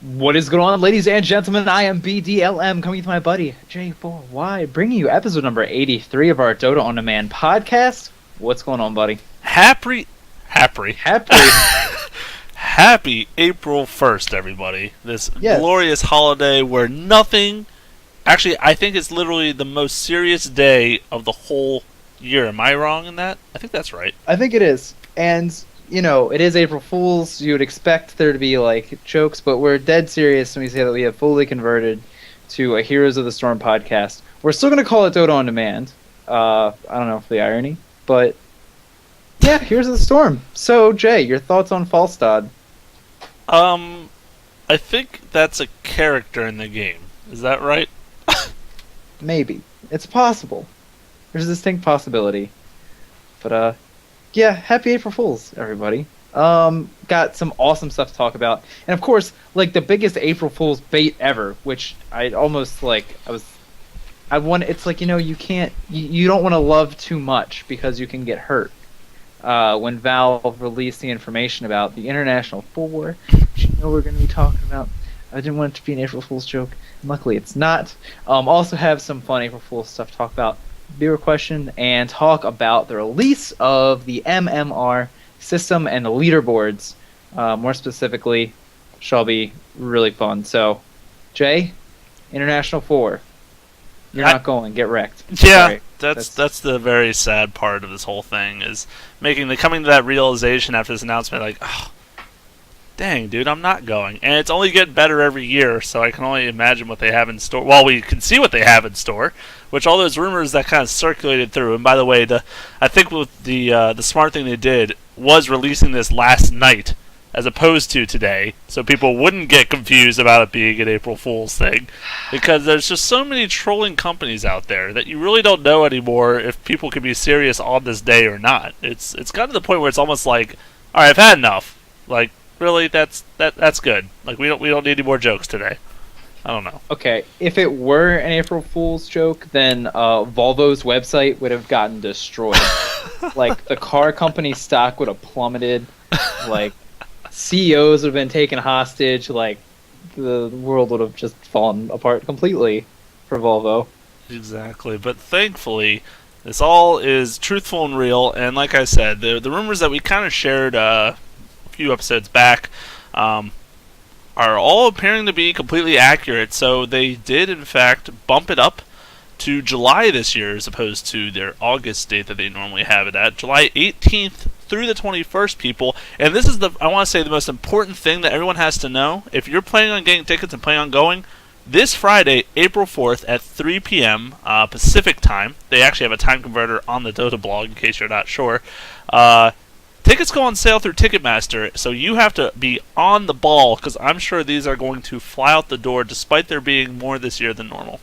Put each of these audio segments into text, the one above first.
What is going on, ladies and gentlemen? I am BDLM, coming with my buddy J4Y, bringing you episode number 83 of our Dota On Demand podcast. What's going on, buddy? Happy Happy. Happy April 1st, everybody. This Yes. glorious holiday where nothing... Actually, I think it's literally the most serious day of the whole year. Am I wrong in that? I think that's right. I think it is. And, you know, it is April Fool's. You would expect there to be, like, jokes, but we're dead serious when we say that we have fully converted to a Heroes of the Storm podcast. We're still going to call it Dota On Demand. I don't know for the irony, but... yeah, Heroes of the Storm. So, Jay, your thoughts on Falstad? I think that's a character in the game. Is that right? Maybe. It's possible. There's a distinct possibility. But, yeah, happy April Fools, everybody. Got some awesome stuff to talk about. And, of course, like, the biggest April Fool's bait ever, which I almost, like, it's like, you know, you don't want to love too much because you can get hurt. When Valve released the information about the International 4, which you know we're going to be talking about. I didn't want it to be an April Fool's joke. Luckily, it's not. Also have some fun April Fool's stuff to talk about. Viewer question and talk about the release of the MMR system and the leaderboards. More specifically, shall be really fun. So, Jay, International 4. You're not going. Get wrecked. Yeah, Sorry. That's the very sad part of this whole thing is coming to that realization after this announcement, like, oh, dang, dude, I'm not going. And it's only getting better every year, so I can only imagine what they have in store. Well, we can see what they have in store, which all those rumors that kind of circulated through. And by the way, I think with the smart thing they did was releasing this last night as opposed to today, so people wouldn't get confused about it being an April Fool's thing, because there's just so many trolling companies out there that you really don't know anymore if people can be serious on this day or not. It's gotten to the point where it's almost like, all right, I've had enough. Like, really, that's good. Like, we don't need any more jokes today. I don't know. Okay, if it were an April Fool's joke, then Volvo's website would have gotten destroyed. Like, the car company stock would have plummeted. Like, CEOs would have been taken hostage. Like, the world would have just fallen apart completely for Volvo. Exactly, but thankfully, this all is truthful and real. And like I said, the rumors that we kind of shared a few episodes back are all appearing to be completely accurate. So they did, in fact, bump it up to July this year as opposed to their August date that they normally have it at. July 18th through the 21st, people. And this is I want to say the most important thing that everyone has to know. If you're planning on getting tickets and planning on going, this Friday, April 4th at 3 p.m. Pacific time, they actually have a time converter on the Dota blog in case you're not sure. Tickets go on sale through Ticketmaster, so you have to be on the ball because I'm sure these are going to fly out the door despite there being more this year than normal.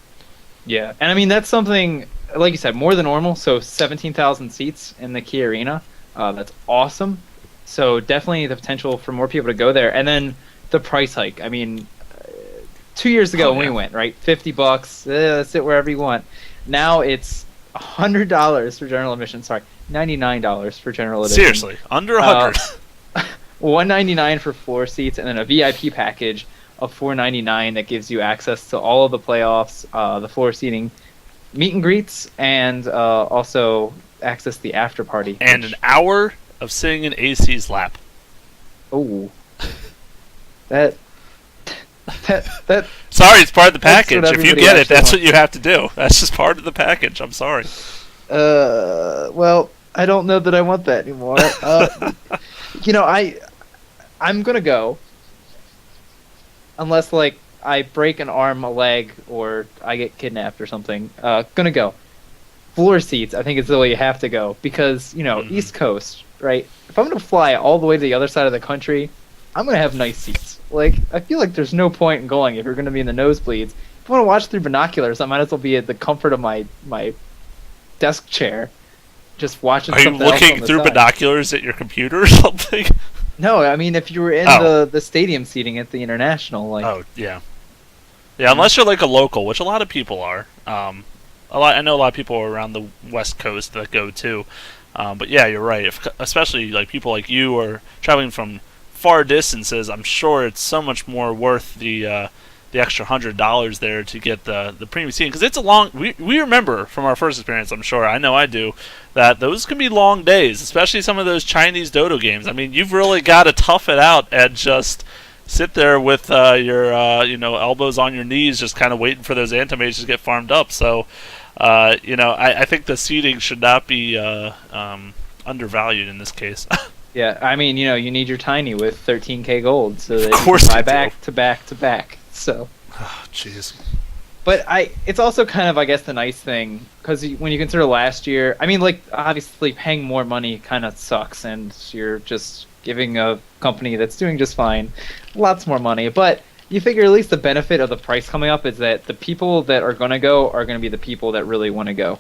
Yeah, and I mean, that's something, like you said, more than normal. So 17,000 seats in the Key Arena. That's awesome. So definitely the potential for more people to go there. And then the price hike. I mean, 2 years ago when we went, right? $50, sit wherever you want. Now it's $100 for general admission. Sorry, $99 for general admission. Seriously, under 100. $199 for floor seats, and then a VIP package of $499 that gives you access to all of the playoffs, the floor seating, meet and greets, and also access to the after party. And an hour of sitting in AC's lap. Oh, that. Sorry, it's part of the package. If you get it, that's wants. what you have to do. That's just part of the package. I'm sorry. Well, I don't know that I want that anymore. You know, I'm gonna go. Unless, like, I break an arm, a leg, or I get kidnapped or something. Gonna go. Floor seats, I think, is the way you have to go. Because, you know, East Coast, right? If I'm gonna fly all the way to the other side of the country, I'm gonna have nice seats. Like, I feel like there's no point in going if you're gonna be in the nosebleeds. If I want to watch through binoculars, I might as well be at the comfort of my desk chair, just watching something else on the Are you looking through side. Binoculars at your computer or something? No, I mean, if you were in the stadium seating at the International, like... Oh, yeah. Yeah, unless you're like a local, which a lot of people are. I know a lot of people around the West Coast that go too. But yeah, you're right. Especially like people like you are traveling from far distances, I'm sure it's so much more worth the extra $100 there to get the premium seating, because it's a long. We remember from our first experience, I'm sure, I know I do, that those can be long days, especially some of those Chinese dodo games. I mean, you've really got to tough it out and just sit there with your elbows on your knees, just kind of waiting for those anti-mages to get farmed up. So, I think the seating should not be undervalued in this case. Yeah, I mean, you need your tiny with 13k gold so that Of course you can buy you do. back to back to back. So, Oh, jeez. but it's also kind of, I guess, the nice thing, because when you consider last year, I mean, like, obviously paying more money kind of sucks, and you're just giving a company that's doing just fine lots more money. But you figure at least the benefit of the price coming up is that the people that are going to go are going to be the people that really want to go.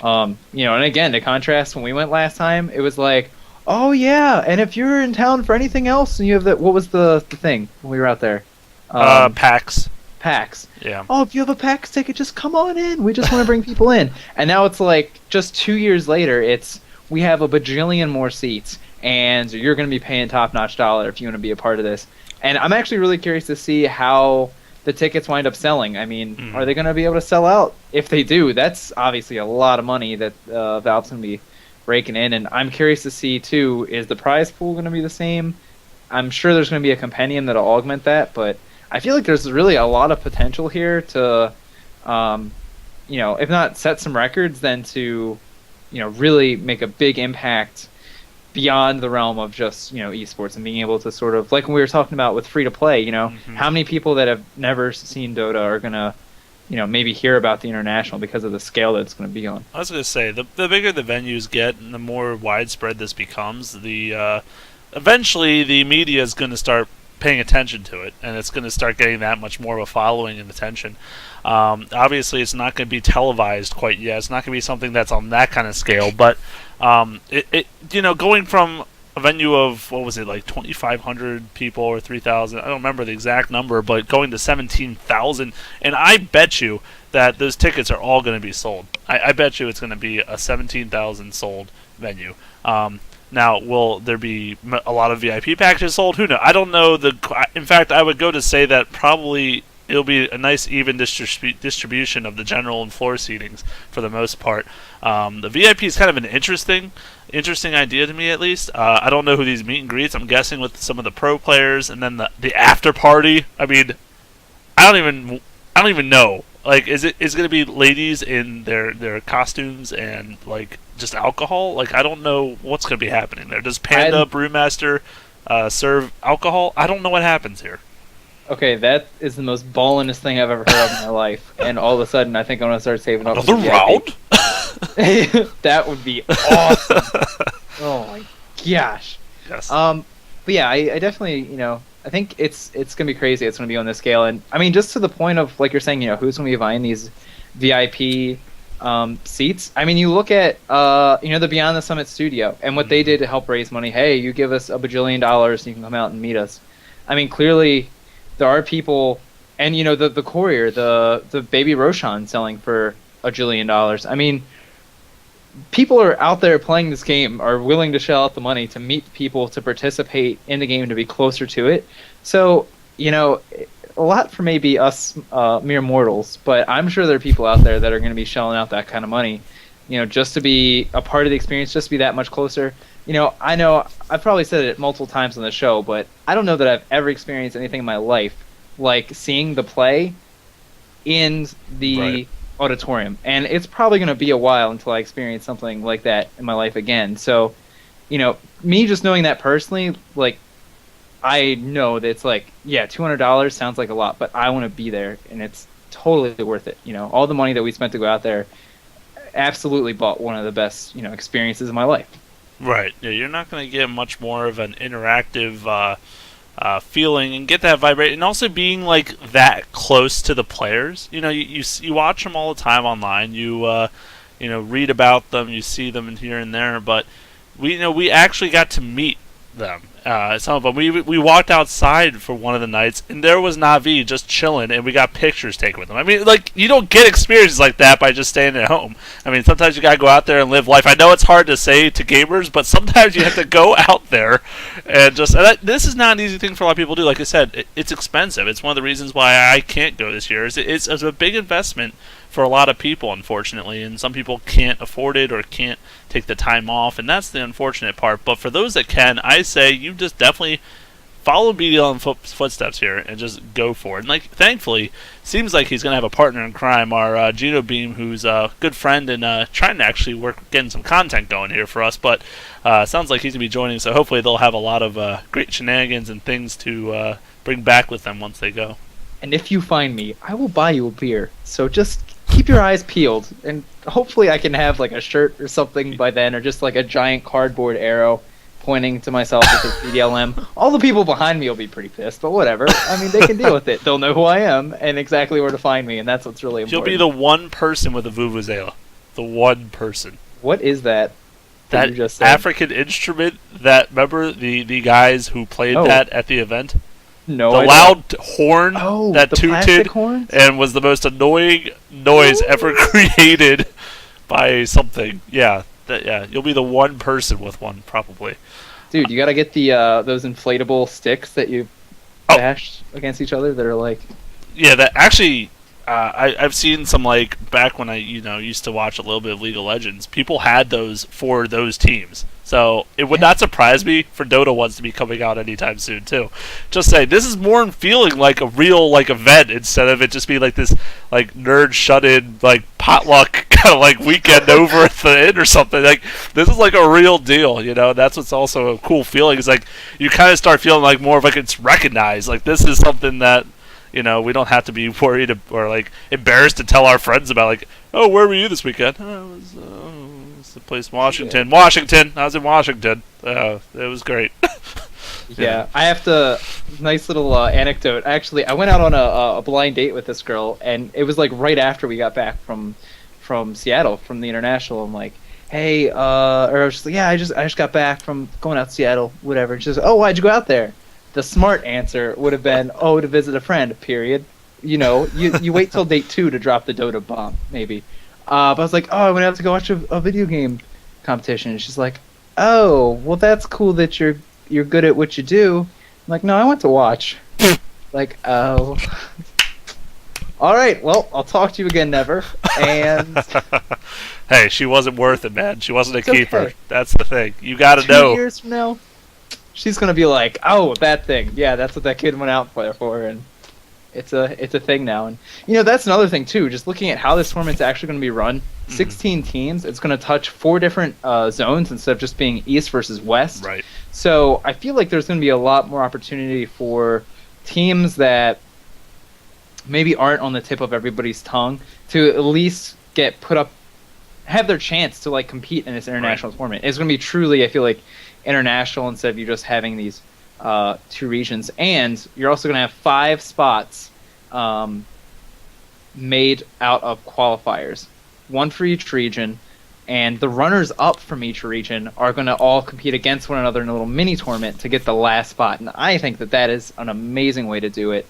And again, to contrast, when we went last time, it was like, oh yeah, and if you're in town for anything else, and you have what was the thing when we were out there? PAX. PAX. Yeah. Oh, if you have a PAX ticket, just come on in. We just want to bring people in. And now it's like, just 2 years later, we have a bajillion more seats, and you're going to be paying top-notch dollar if you want to be a part of this. And I'm actually really curious to see how the tickets wind up selling. I mean, are they going to be able to sell out? If they do, that's obviously a lot of money that Valve's going to be raking in. And I'm curious to see, too, is the prize pool going to be the same? I'm sure there's going to be a compendium that'll augment that, but I feel like there's really a lot of potential here to, if not set some records, then to, really make a big impact beyond the realm of just, esports, and being able to sort of, like when we were talking about with free to play, how many people that have never seen Dota are going to, maybe hear about the international because of the scale that it's going to be on. I was going to say, the bigger the venues get and the more widespread this becomes, eventually the media is going to start paying attention to it, and it's going to start getting that much more of a following and attention. Obviously, it's not going to be televised quite yet. It's not going to be something that's on that kind of scale. But going from a venue of, what was it, like 2,500 people or 3,000? I don't remember the exact number, but going to 17,000, and I bet you that those tickets are all going to be sold. I bet you it's going to be a 17,000 sold venue. Now, will there be a lot of VIP packages sold? Who knows? I don't know. In fact, I would go to say that probably it'll be a nice even distribution of the general and floor seatings for the most part. The VIP is kind of an interesting idea to me, at least. I don't know who these meet and greets. I'm guessing with some of the pro players, and then the after party. I mean, I don't even know. Like, is it going to be ladies in their costumes and like just alcohol? Like, I don't know what's going to be happening there. Does Panda Brewmaster serve alcohol? I don't know what happens here. Okay, that is the most ballinest thing I've ever heard of in my life, and all of a sudden I think I'm going to start saving up. Another round? That would be awesome. Oh my gosh. Yes. But yeah, I definitely, I think it's going to be crazy. It's going to be on this scale, and I mean, just to the point of, like you're saying, who's going to be buying these VIP seats. I mean, you look at the Beyond the Summit studio and what they did to help raise money. Hey, you give us $1 bajillion and you can come out and meet us. I mean, clearly there are people, and the courier, the baby Roshan selling for $1 jillion. I mean, people are out there playing this game, are willing to shell out the money to meet people, to participate in the game, to be closer to it. So, a lot for maybe us mere mortals, but I'm sure there are people out there that are going to be shelling out that kind of money, just to be a part of the experience, just to be that much closer. I know I've probably said it multiple times on the show, but I don't know that I've ever experienced anything in my life like seeing the play in the auditorium. And it's probably going to be a while until I experience something like that in my life again. So, me just knowing that personally, like, I know that it's like, yeah, $200 sounds like a lot, but I want to be there, and it's totally worth it. All the money that we spent to go out there absolutely bought one of the best, experiences of my life. Right. Yeah, you're not going to get much more of an interactive feeling and get that vibrate, and also being like that close to the players. You watch them all the time online. You read about them, you see them here and there, but we actually got to meet them, Some of them. We walked outside for one of the nights, and there was Navi just chilling, and we got pictures taken with him. I mean, like, you don't get experiences like that by just staying at home. I mean, sometimes you gotta go out there and live life. I know it's hard to say to gamers, but sometimes you have to go out there and just. This is not an easy thing for a lot of people to do. Like I said, it's expensive. It's one of the reasons why I can't go this year. It's a big investment for a lot of people, unfortunately, and some people can't afford it or can't take the time off, and that's the unfortunate part. But for those that can, I say you just definitely follow BDL in footsteps here and just go for it. And like, thankfully, seems like he's going to have a partner in crime, our Gino Beam, who's a good friend and trying to actually work getting some content going here for us. But sounds like he's going to be joining, so hopefully they'll have a lot of great shenanigans and things to bring back with them once they go. And if you find me, I will buy you a beer. So just keep your eyes peeled, and hopefully I can have like a shirt or something by then, or just like a giant cardboard arrow pointing to myself with a BDLM. All the people behind me will be pretty pissed, but whatever. I mean, they can deal with it. They'll know who I am and exactly where to find me, and that's what's really important. You'll be the one person with a vuvuzela. The one person. What is that? That you just said? African instrument that, remember the guys who played that at the event? No, the loud horn that the tooted and was the most annoying noise ever created by something. Yeah, you'll be the one person with one, probably. Dude, you gotta get the those inflatable sticks that you bash against each other that are like. Yeah, that actually. I've seen some, like, back when I used to watch a little bit of League of Legends, people had those for those teams. So it would not surprise me for Dota ones to be coming out anytime soon too. Just say this is more feeling like a real like event instead of it just being like this like nerd shut-in like potluck kind of like weekend over at the inn or something. Like this is like a real deal, you know. That's what's also a cool feeling. Is like you kind of start feeling like more of like it's recognized. Like this is something that. You know, we don't have to be worried or like embarrassed to tell our friends about. Like, oh, where were you this weekend? Oh, it was the place in Washington. Yeah. Washington. I was in Washington. It was great. Yeah, I have to. Nice little anecdote. Actually, I went out on a blind date with this girl, and it was like right after we got back from Seattle, from the international. I'm like, hey, or I was just like, yeah, I just got back from going out to Seattle, whatever. And she says, oh, why'd you go out there? The smart answer would have been, to visit a friend, period. You know, you wait till date 2 to drop the Dota bomb, maybe. But I was like, I went out to go watch a video game competition. And she's like, oh, well, that's cool that you're good at what you do. I'm like, no, I went to watch. Like, oh. All right, well, I'll talk to you again, never. And hey, she wasn't worth it, man. She wasn't a keeper. Okay. That's the thing. You got to know. 2 years from now. She's gonna be like, oh, that thing. Yeah, that's what that kid went out for, and it's a thing now. And you know, that's another thing too. Just looking at how this tournament's actually gonna be run, 16 teams. It's gonna touch 4 different zones instead of just being East versus West. Right. So I feel like there's gonna be a lot more opportunity for teams that maybe aren't on the tip of everybody's tongue to at least get put up, have their chance to like compete in this international tournament. It's gonna be truly, I feel like, international instead of you just having these 2 regions, and you're also going to have 5 spots made out of qualifiers, 1 for each region, and the runners up from each region are going to all compete against one another in a little mini tournament to get the last spot. And I think that is an amazing way to do it.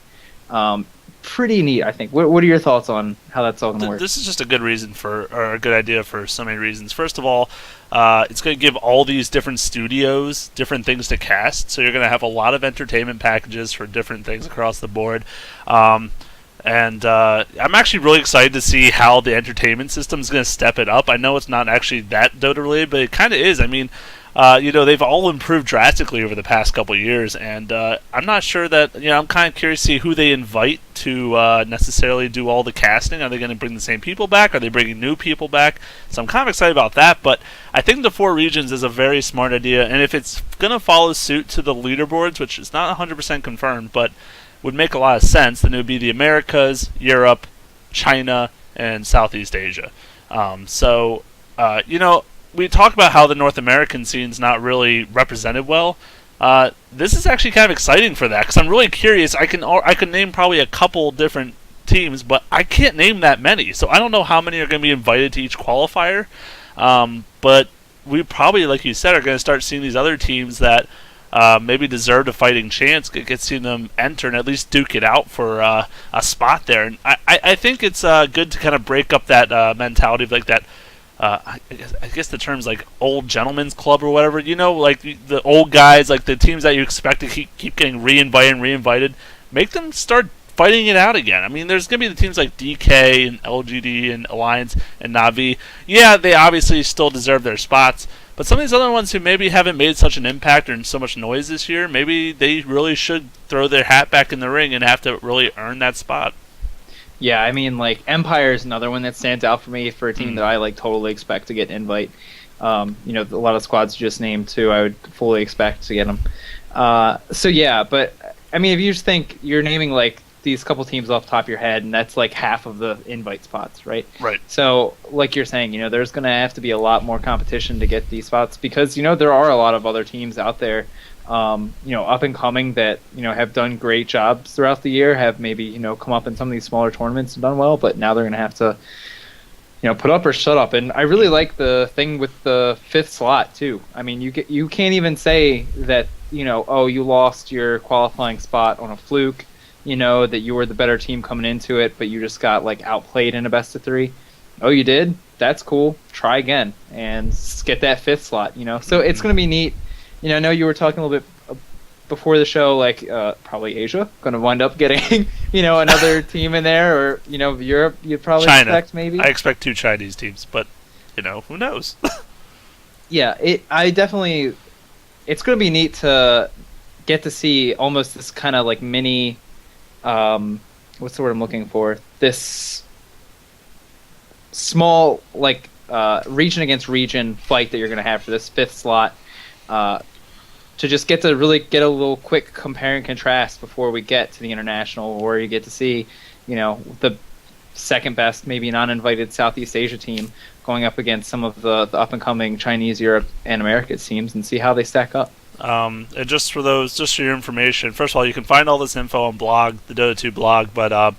Pretty neat, I think. What are your thoughts on how that's all going to work? This is just a good reason or a good idea for so many reasons. First of all, it's going to give all these different studios different things to cast, so you're going to have a lot of entertainment packages for different things across the board. And I'm actually really excited to see how the entertainment system is going to step it up. I know it's not actually that Dota related, but it kind of is. I mean, they've all improved drastically over the past couple of years, and I'm not sure that, I'm kind of curious to see who they invite to necessarily do all the casting. Are they going to bring the same people back? Are they bringing new people back? So I'm kind of excited about that, but I think the 4 regions is a very smart idea, and if it's going to follow suit to the leaderboards, which is not 100% confirmed, but would make a lot of sense, then it would be the Americas, Europe, China, and Southeast Asia. We talk about how the North American scene's not really represented well. This is actually kind of exciting for that, because I'm really curious. I can name probably a couple different teams, but I can't name that many. So I don't know how many are going to be invited to each qualifier. But we probably, like you said, are going to start seeing these other teams that maybe deserved a fighting chance, get seen them enter and at least duke it out for a spot there. And I think it's good to kind of break up that mentality of like that. I guess the term's like old gentleman's club or whatever. You know, like the old guys, like the teams that you expect to keep getting reinvited. Make them start fighting it out again. I mean, there's going to be the teams like DK and LGD and Alliance and Navi. Yeah, they obviously still deserve their spots. But some of these other ones who maybe haven't made such an impact or so much noise this year, maybe they really should throw their hat back in the ring and have to really earn that spot. Yeah, I mean, like, Empire is another one that stands out for me for a team that I, like, totally expect to get an invite. You know, a lot of squads you just named, too, I would fully expect to get them. So, yeah, but, I mean, if you just think you're naming, like, these couple teams off the top of your head, and that's, like, half of the invite spots, right? Right. So, like you're saying, you know, there's going to have to be a lot more competition to get these spots because, you know, there are a lot of other teams out there you know, up and coming that, you know, have done great jobs throughout the year, have maybe, you know, come up in some of these smaller tournaments and done well, but now they're going to have to, you know, put up or shut up. And I really like the thing with the 5th slot too. I mean, you can't even say that, you know, oh, you lost your qualifying spot on a fluke, you know, that you were the better team coming into it, but you just got like outplayed in a best of 3. Oh, you did? That's cool. Try again and get that 5th slot, you know. So it's going to be neat. You know, I know you were talking a little bit before the show, like probably Asia going to wind up getting, you know, another team in there, or you know, Europe. You'd probably China. expect maybe. I expect 2 Chinese teams, but you know, who knows? Yeah, it's going to be neat to get to see almost this kind of like mini, what's the word I'm looking for? This small like region against region fight that you're going to have for this 5th slot. To just get to really get a little quick compare and contrast before we get to the international, or you get to see, you know, the second best, maybe non-invited Southeast Asia team going up against some of the up-and-coming Chinese, Europe, and Americas teams and see how they stack up. And just for your information, first of all, you can find all this info on blog, the Dota 2 blog, but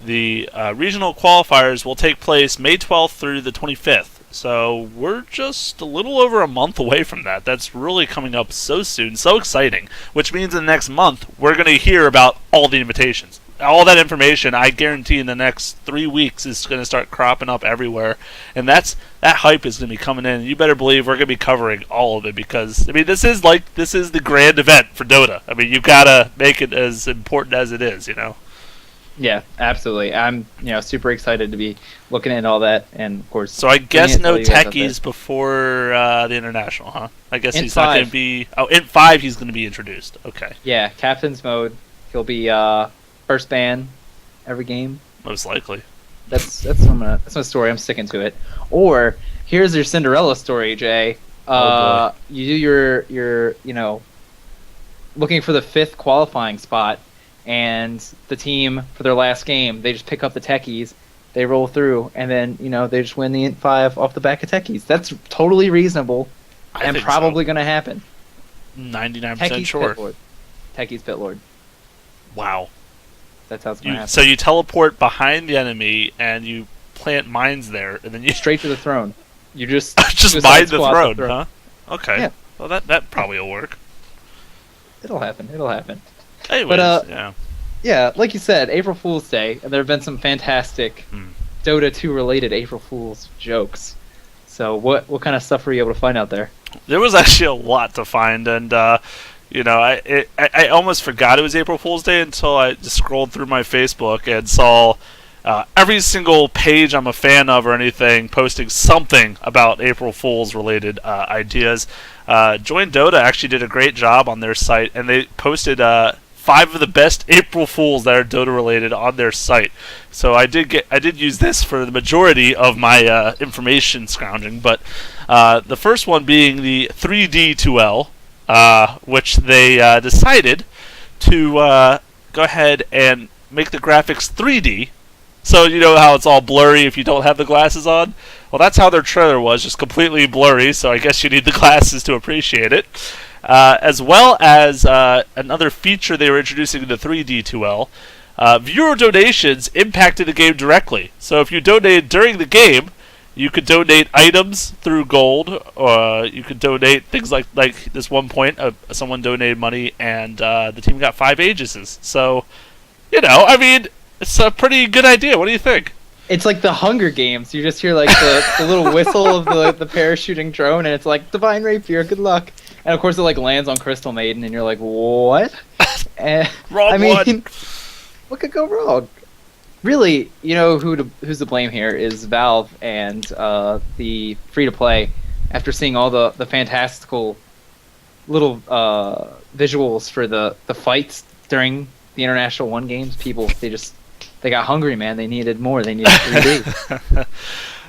the regional qualifiers will take place May 12th through the 25th. So we're just a little over a month away from that. That's really coming up so soon, so exciting, which means in the next month we're going to hear about all the invitations. All that information, I guarantee in the next 3 weeks is going to start cropping up everywhere, and that hype is going to be coming in. You better believe we're going to be covering all of it because, I mean, this is the grand event for Dota. I mean, you've got to make it as important as it is, you know? Yeah, absolutely. I'm, you know, super excited to be looking at all that, and of course. So I guess no techies before the international, huh? I guess he's not going to be. Oh, in 5 he's going to be introduced. Okay. Yeah, captain's mode. He'll be first ban every game. Most likely. That's my story. I'm sticking to it. Or here's your Cinderella story, Jay. You do your you know, looking for the 5th qualifying spot. And the team, for their last game, they just pick up the techies, they roll through, and then, you know, they just win the 5 off the back of techies. That's totally reasonable and probably going to happen. 99% sure. Techies Pit Lord. Wow. That's how it's going to happen. So you teleport behind the enemy, and you plant mines there, and then you... Straight to the throne. You just... just mine the throne, huh? Okay. Yeah. Well, that probably will work. It'll happen. Anyways, but, yeah, like you said, April Fool's Day, and there have been some fantastic Dota 2 related April Fool's jokes. So what kind of stuff were you able to find out there? There was actually a lot to find, and you know, I almost forgot it was April Fool's Day until I just scrolled through my Facebook and saw every single page I'm a fan of or anything posting something about April Fool's related ideas. Join Dota actually did a great job on their site, and they posted 5 of the best April Fools that are Dota related on their site. So I did use this for the majority of my information scrounging, but the first one being the 3D2L, which they decided to go ahead and make the graphics 3D. So you know how it's all blurry if you don't have the glasses on? Well, that's how their trailer was, just completely blurry, so I guess you need the glasses to appreciate it. As well as another feature they were introducing in the 3D2L, viewer donations impacted the game directly. So if you donated during the game, You could donate items through gold, or you could donate things like this one point, someone donated money and the team got 5 Aegises. So, I mean, it's a pretty good idea. What do you think? It's like the Hunger Games. You just hear like the little whistle of the parachuting drone, and it's like Divine Rapier, good luck. And of course, it like lands on Crystal Maiden, and you're like, what? Wrong one. What could go wrong? Really, who's to blame here is Valve and the free-to-play. After seeing all the fantastical little visuals for the fights during the International 1 games, they got hungry, man. They needed more. They needed 3D.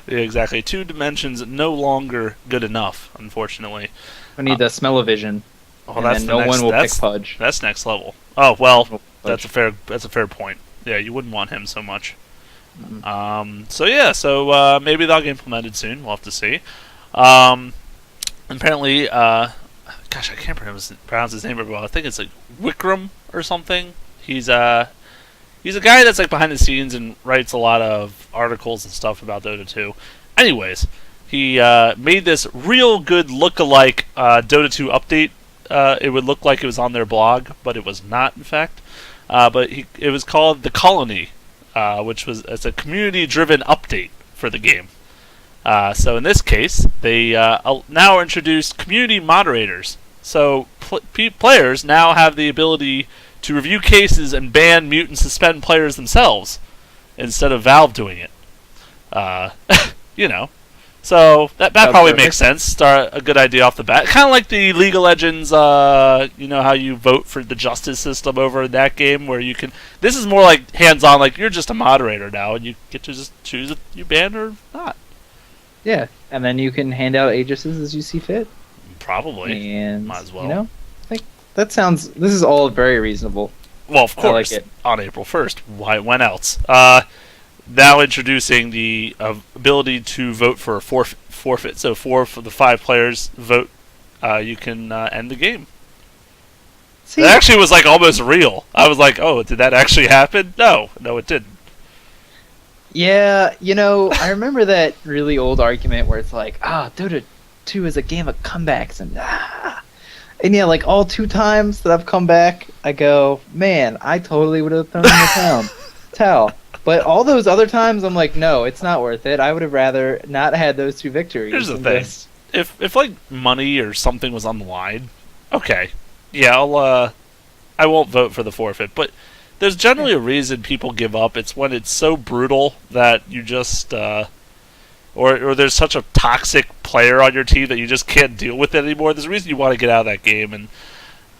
Yeah, exactly. 2 dimensions no longer good enough, unfortunately. We need the smell-o-vision. Oh, that's no one will pick Pudge. That's next level. Oh well, that's a fair point. Yeah, you wouldn't want him so much. Mm-hmm. So maybe that'll get implemented soon. We'll have to see. Apparently, gosh, I can't pronounce his name very well. I think it's like Wikram or something. He's a guy that's like behind the scenes and writes a lot of articles and stuff about Dota 2. Anyways, he made this real good look-alike Dota 2 update. It would look like it was on their blog, but it was not, in fact. But it was called The Colony, it's a community-driven update for the game. So in this case, they now introduced community moderators. So players now have the ability to review cases and ban, mute, and suspend players themselves, instead of Valve doing it. So that probably makes sense. Start a good idea off the bat. Kind of like the League of Legends, how you vote for the justice system over in that game, where you can... This is more like hands-on, like you're just a moderator now, and you get to just choose if you ban or not. Yeah, and then you can hand out Aegises as you see fit. Probably. And, might as well. I think this is all very reasonable. Well, of course, like on April 1st. When else? Now introducing the ability to vote for a forfeit. So 4 of the 5 players vote, you can end the game. See, it actually was like almost real. I was like, oh, did that actually happen? No, it didn't. Yeah, I remember that really old argument where it's like, Dota 2 is a game of comebacks, and yeah, like all 2 times that I've come back, I go, man, I totally would have thrown in the towel. But all those other times, I'm like, no, it's not worth it. I would have rather not had those 2 victories. Here's the thing: if like money or something was on the line, okay, yeah, I won't vote for the forfeit. But there's generally a reason people give up. It's when it's so brutal that you just, or there's such a toxic player on your team that you just can't deal with it anymore. There's a reason you want to get out of that game. And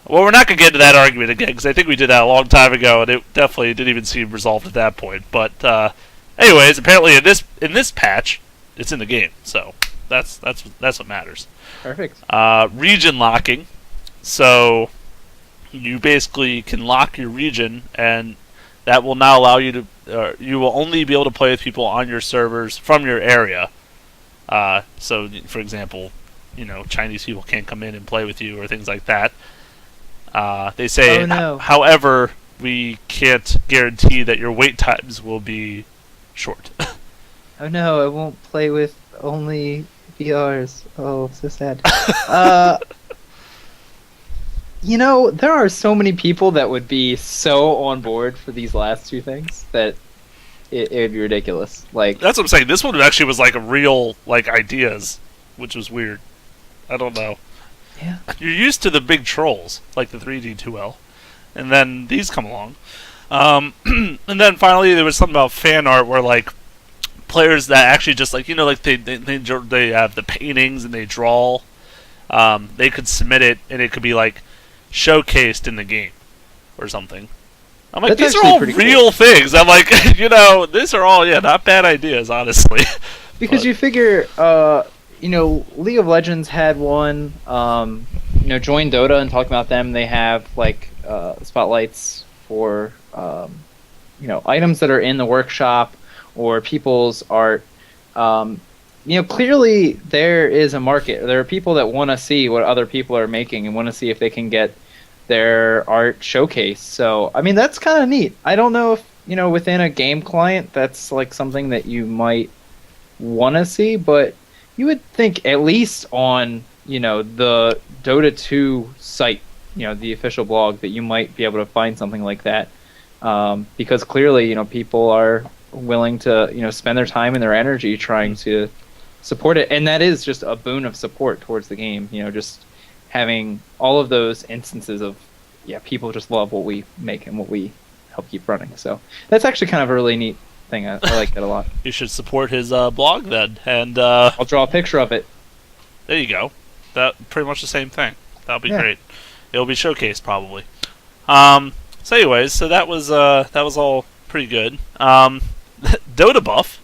well, we're not going to get into that argument again, because I think we did that a long time ago, and it definitely didn't even seem resolved at that point. But anyways, apparently in this patch, it's in the game, so that's what matters. Perfect. Region locking, so you basically can lock your region, and that will now allow you to. You will only be able to play with people on your servers from your area. So, for example, Chinese people can't come in and play with you or things like that. They say, however, we can't guarantee that your wait times will be short. Oh no, I won't play with only VRs. Oh, so sad. There are so many people that would be so on board for these last 2 things that it would be ridiculous. Like, that's what I'm saying. This one actually was like a real ideas, which was weird. I don't know. Yeah. You're used to the big trolls, like the 3D2L, and then these come along. And then finally there was something about fan art where like players that actually just like they have the paintings and they draw, they could submit it and it could be like showcased in the game or something. I'm like, these are all real things. I'm like, these are all not bad ideas, honestly. Because you figure League of Legends had one, join Dota and talk about them. They have like spotlights for items that are in the workshop or people's art. Clearly there is a market. There are people that want to see what other people are making and want to see if they can get their art showcased. So I mean, that's kind of neat. I don't know if within a game client that's like something that you might want to see, but you would think at least on, the Dota 2 site, the official blog, that you might be able to find something like that. Because clearly, people are willing to, spend their time and their energy trying to support it. And that is just a boon of support towards the game, just having all of those instances of, people just love what we make and what we help keep running. So that's actually kind of a really neat thing. I like that a lot. You should support his blog then, and I'll draw a picture of it. There you go. That pretty much the same thing. That'll be great. It'll be showcased probably. So anyways, that was all pretty good. Dota Buff,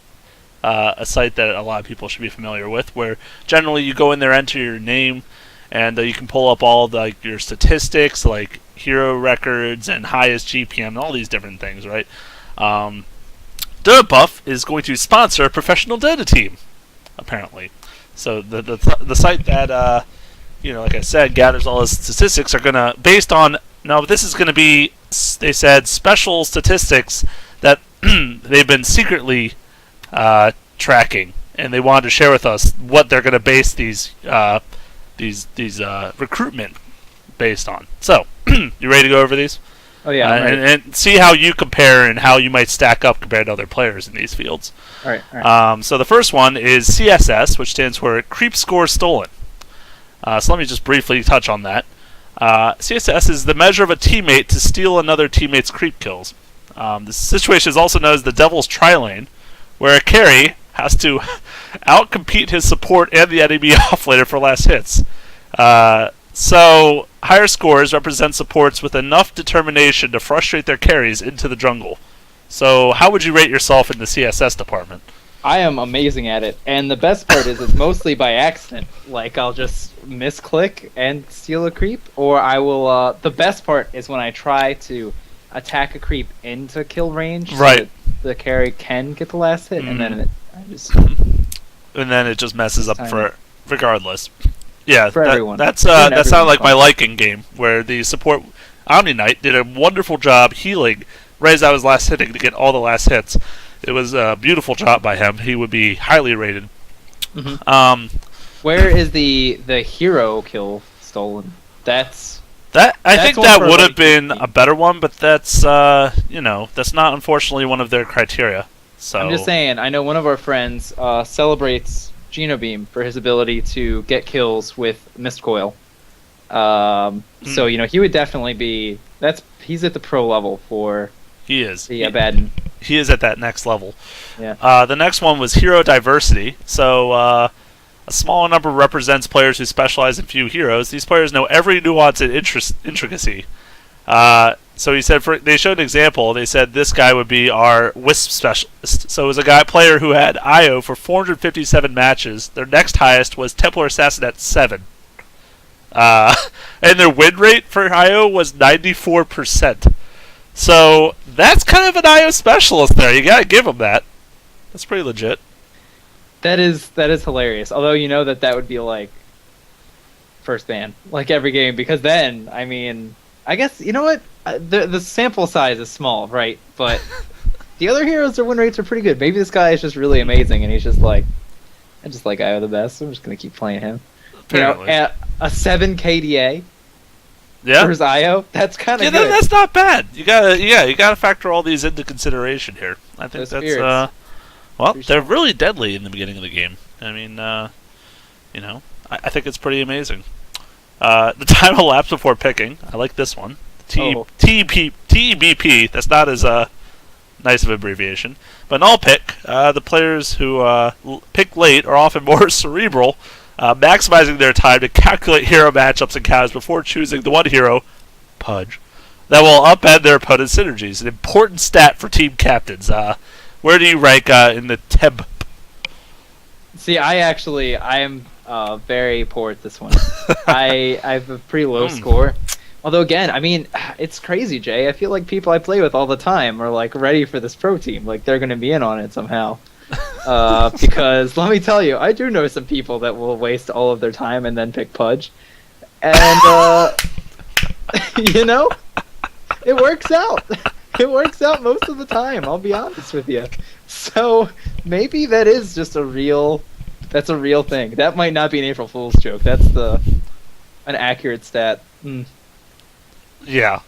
a site that a lot of people should be familiar with, where generally you go in there, enter your name, and you can pull up all of your statistics, like hero records and highest GPM, and all these different things, right? Dota Buff is going to sponsor a professional Dota team, apparently. So the site that like I said, gathers all the statistics are gonna this is gonna be, they said, special statistics that they've been secretly tracking, and they wanted to share with us what they're gonna base these recruitment based on. So, you ready to go over these? Oh yeah, and see how you compare and how you might stack up compared to other players in these fields. All right. So the first one is CSS, which stands for Creep Score Stolen. So let me just briefly touch on that. CSS is the measure of a teammate to steal another teammate's creep kills. This situation is also known as the Devil's Tri-Lane, where a carry has to outcompete his support and the enemy offlaner for last hits. So higher scores represent supports with enough determination to frustrate their carries into the jungle. So how would you rate yourself in the CSS department? I am amazing at it, and the best part is it's mostly by accident. Like, I'll just misclick and steal a creep, or I will, the best part is when I try to attack a creep into kill range, right, so that the carry can get the last hit, and then it just messes up for regardless. Yeah, for everyone. That sounded like my liking game, where the support Omni Knight did a wonderful job healing right as I was last hitting to get all the last hits. It was a beautiful job by him. He would be highly rated. Mm-hmm. Where is the hero kill stolen? I think that would have been a better one, but that's that's not unfortunately one of their criteria. So I'm just saying, I know one of our friends celebrates Genobeam for his ability to get kills with Mist Coil. So he would definitely be. He's at the pro level for. He is. The Abaddon. He is at that next level. Yeah. The next one was hero diversity. So a small number represents players who specialize in few heroes. These players know every nuance and intricacy. So he said, they showed an example. They said this guy would be our Wisp specialist. So it was a player who had IO for 457 matches. Their next highest was Templar Assassin at 7. And their win rate for IO was 94%. So that's kind of an IO specialist there. You gotta give him that. That's pretty legit. That is hilarious. Although that would be like first ban, like every game, because then I guess what the sample size is small, right? But the other heroes, their win rates are pretty good. Maybe this guy is just really amazing, and he's just like, I just like IO the best. So I'm just gonna keep playing him. Apparently. At a 7 KDA. Yeah. For his IO, that's kind of good. That's not bad. You gotta factor all these into consideration here. I think that's they're really deadly in the beginning of the game. I think it's pretty amazing. The time elapsed before picking. I like this one. TBP. That's not as nice of an abbreviation. But in all pick, the players who pick late are often more cerebral, maximizing their time to calculate hero matchups and counters before choosing the one hero, Pudge, that will upend their opponent's synergies. An important stat for team captains. Where do you rank in the TEB? See, I am very poor at this one. I have a pretty low score. Although again, it's crazy, Jay. I feel like people I play with all the time are like ready for this pro team. Like they're going to be in on it somehow. Because let me tell you, I do know some people that will waste all of their time and then pick Pudge. And, it works out. It works out most of the time, I'll be honest with you. So maybe that is just that's a real thing. That might not be an April Fool's joke. That's an accurate stat. Yeah.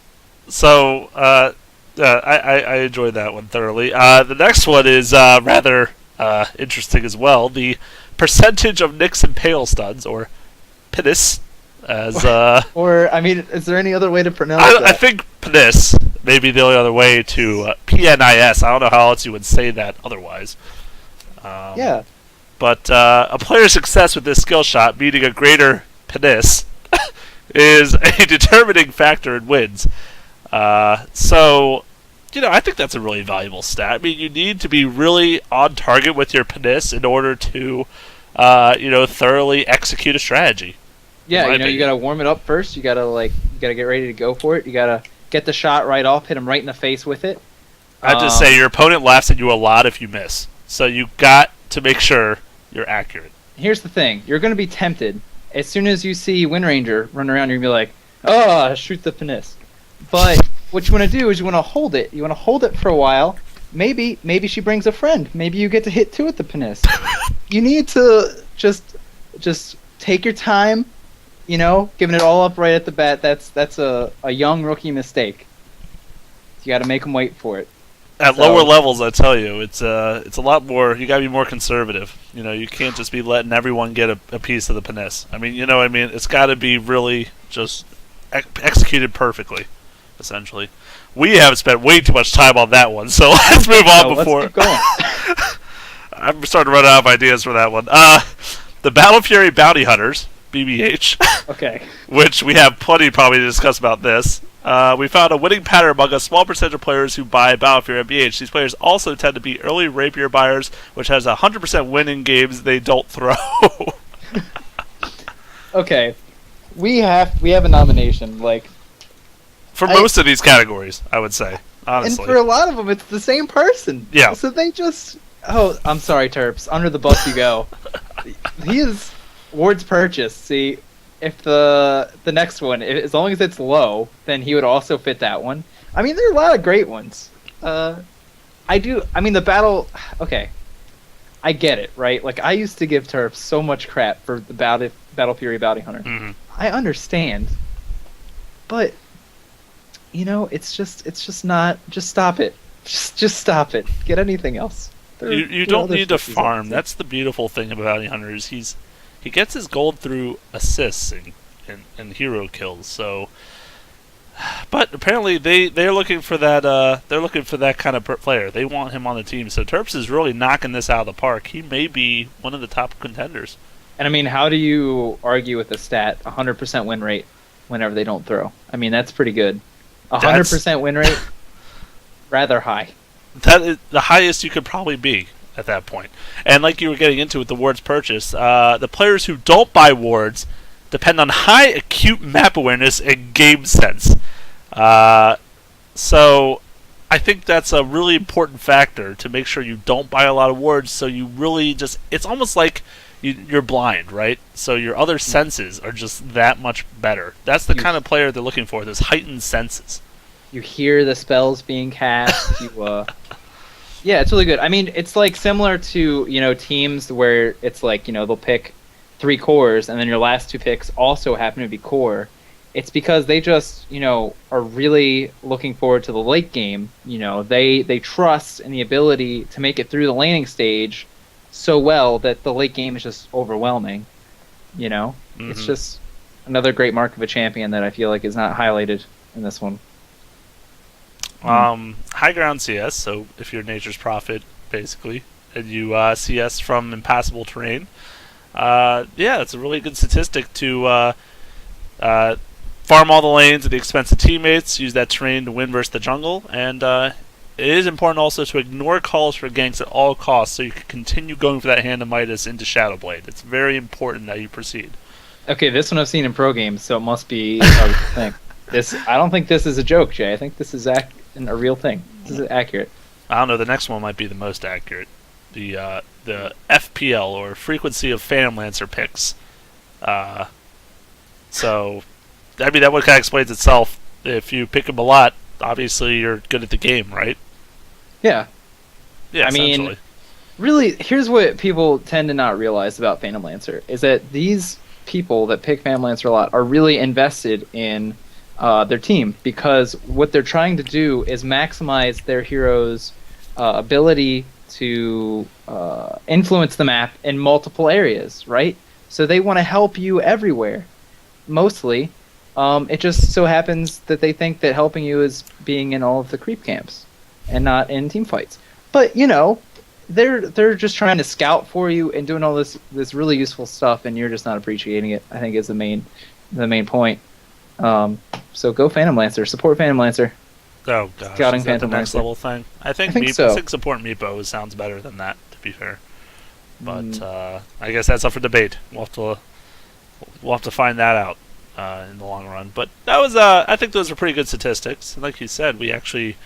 So I enjoyed that one thoroughly. The next one is rather interesting as well. The percentage of nicks and pale studs, or PNIS, as Or, I mean, is there any other way to pronounce I that? think PNIS may be the only other way to PNIS. I don't know how else you would say that otherwise. Yeah. But a player's success with this skill shot, meaning a greater PNIS, is a determining factor in wins. So, I think that's a really valuable stat. I mean, you need to be really on target with your PNIS in order to, thoroughly execute a strategy. Yeah, you gotta warm it up first. You gotta get ready to go for it. You gotta get the shot right off, hit him right in the face with it. I'd just say your opponent laughs at you a lot if you miss. So you got to make sure you're accurate. Here's the thing: you're gonna be tempted as soon as you see Wind Ranger run around. You're gonna be like, "Oh, shoot the PNIS." But what you want to do is you want to hold it. You want to hold it for a while. Maybe she brings a friend. Maybe you get to hit two at the PNIS. You need to just take your time. Giving it all up right at the bat. That's a young rookie mistake. You got to make them wait for it. At lower levels, I tell you, it's a lot more. You got to be more conservative. You can't just be letting everyone get a piece of the PNIS. I mean, it's got to be really just executed perfectly. Essentially, we have spent way too much time on that one, so let's move on before. Let's keep going. I'm starting to run out of ideas for that one. The Battle Fury Bounty Hunters, BBH. Okay. Which we have plenty probably to discuss about this. We found a winning pattern among a small percentage of players who buy Battle Fury BBH. These players also tend to be early rapier buyers, which has a 100% win in games they don't throw. Okay, we have a nomination. For most of these categories, I would say, honestly. And for a lot of them, it's the same person. Yeah. So they just... Oh, I'm sorry, Terps. Under the bus you go. He is Ward's purchase. See, if the next one, as long as it's low, then he would also fit that one. I mean, there are a lot of great ones. The battle... Okay. I get it, right? I used to give Terps so much crap for the Battle Fury Bounty Hunter. Mm-hmm. I understand. But... it's just not. Just stop it. Just stop it. Get anything else. You don't need to farm. That's the beautiful thing about Bounty Hunters. He gets his gold through assists and hero kills. So, but apparently they're looking for that. They're looking for that kind of player. They want him on the team. So Terps is really knocking this out of the park. He may be one of the top contenders. And I mean, how do you argue with a stat 100% win rate whenever they don't throw? I mean, that's pretty good. 100% win rate, rather high. That is the highest you could probably be at that point. And like you were getting into with the Ward's purchase, the players who don't buy Wards depend on high acute map awareness and game sense. So I think that's a really important factor to make sure you don't buy a lot of Wards, so you really it's almost like you're blind, right? So your other senses are just that much better. That's the kind of player they're looking for, those heightened senses. You hear the spells being cast. Yeah, it's really good. I mean, it's similar to, teams where it's they'll pick 3 cores and then your last 2 picks also happen to be core. It's because they just, are really looking forward to the late game. They trust in the ability to make it through the laning stage so well that the late game is just overwhelming. Mm-hmm. It's just another great mark of a champion that I feel like is not highlighted in this one. High ground CS, so if you're Nature's Prophet, basically, and you CS from impassable terrain, it's a really good statistic to farm all the lanes at the expense of teammates, use that terrain to win versus the jungle, and it is important also to ignore calls for ganks at all costs so you can continue going for that Hand of Midas into Shadowblade. It's very important that you proceed. Okay, this one I've seen in pro games, so it must be a thing. I don't think this is a joke, Jay. I think this is a real thing. This is accurate. I don't know. The next one might be the most accurate. The FPL, or frequency of Phantom Lancer picks. So, I mean, that one kind of explains itself. If you pick him a lot, obviously you're good at the game, right? Yeah. Yeah, I mean, essentially. really, here's what people tend to not realize about Phantom Lancer is that these people that pick Phantom Lancer a lot are really invested in their team because what they're trying to do is maximize their hero's ability to influence the map in multiple areas, right? So they want to help you everywhere, mostly. It just so happens that they think that helping you is being in all of the creep camps and not in team fights. But they're just trying to scout for you and doing all this really useful stuff, and you're just not appreciating it. I think is the main point. So go Phantom Lancer, support Phantom Lancer. Oh gosh, Scouting is that Phantom the next Lancer. level thing? I think So. I think support Meepo sounds better than that, to be fair. But I guess that's up for debate. We'll have to find that out in the long run. But that was I think those are pretty good statistics. And like you said, we actually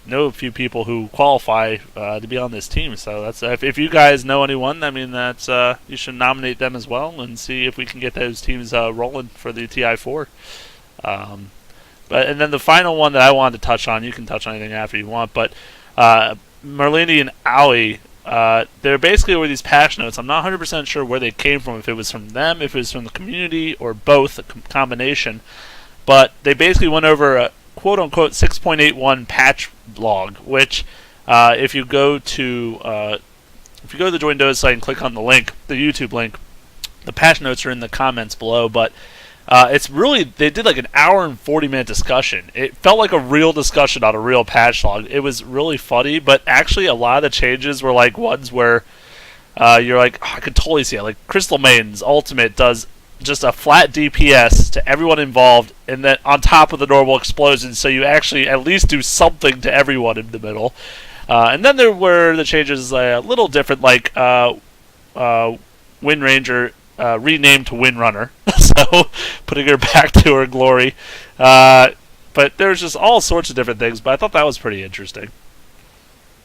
know a few people who qualify to be on this team. So that's if you guys know anyone, I mean that's you should nominate them as well and see if we can get those teams rolling for the TI4. And then the final one that I wanted to touch on, you can touch on anything after you want, but Merlini and Aoi, there basically were these patch notes. I'm not 100% sure where they came from, if it was from them, if it was from the community, or both, a combination. But they basically went over a quote-unquote 6.81 patch log, which if you go to the Join DoD site and click on the link, the YouTube link, the patch notes are in the comments below, but it's really, they did like an hour and 40-minute discussion. It felt like a real discussion on a real patch log. It was really funny, but actually a lot of the changes were like ones where you're like, oh, I could totally see it. Like Crystal Maiden's ultimate does just a flat DPS to everyone involved, and then on top of the normal explosion, so you actually at least do something to everyone in the middle. And then there were the changes a little different, like Wind Ranger renamed to Windrunner, so putting her back to her glory. But there's just all sorts of different things, but I thought that was pretty interesting.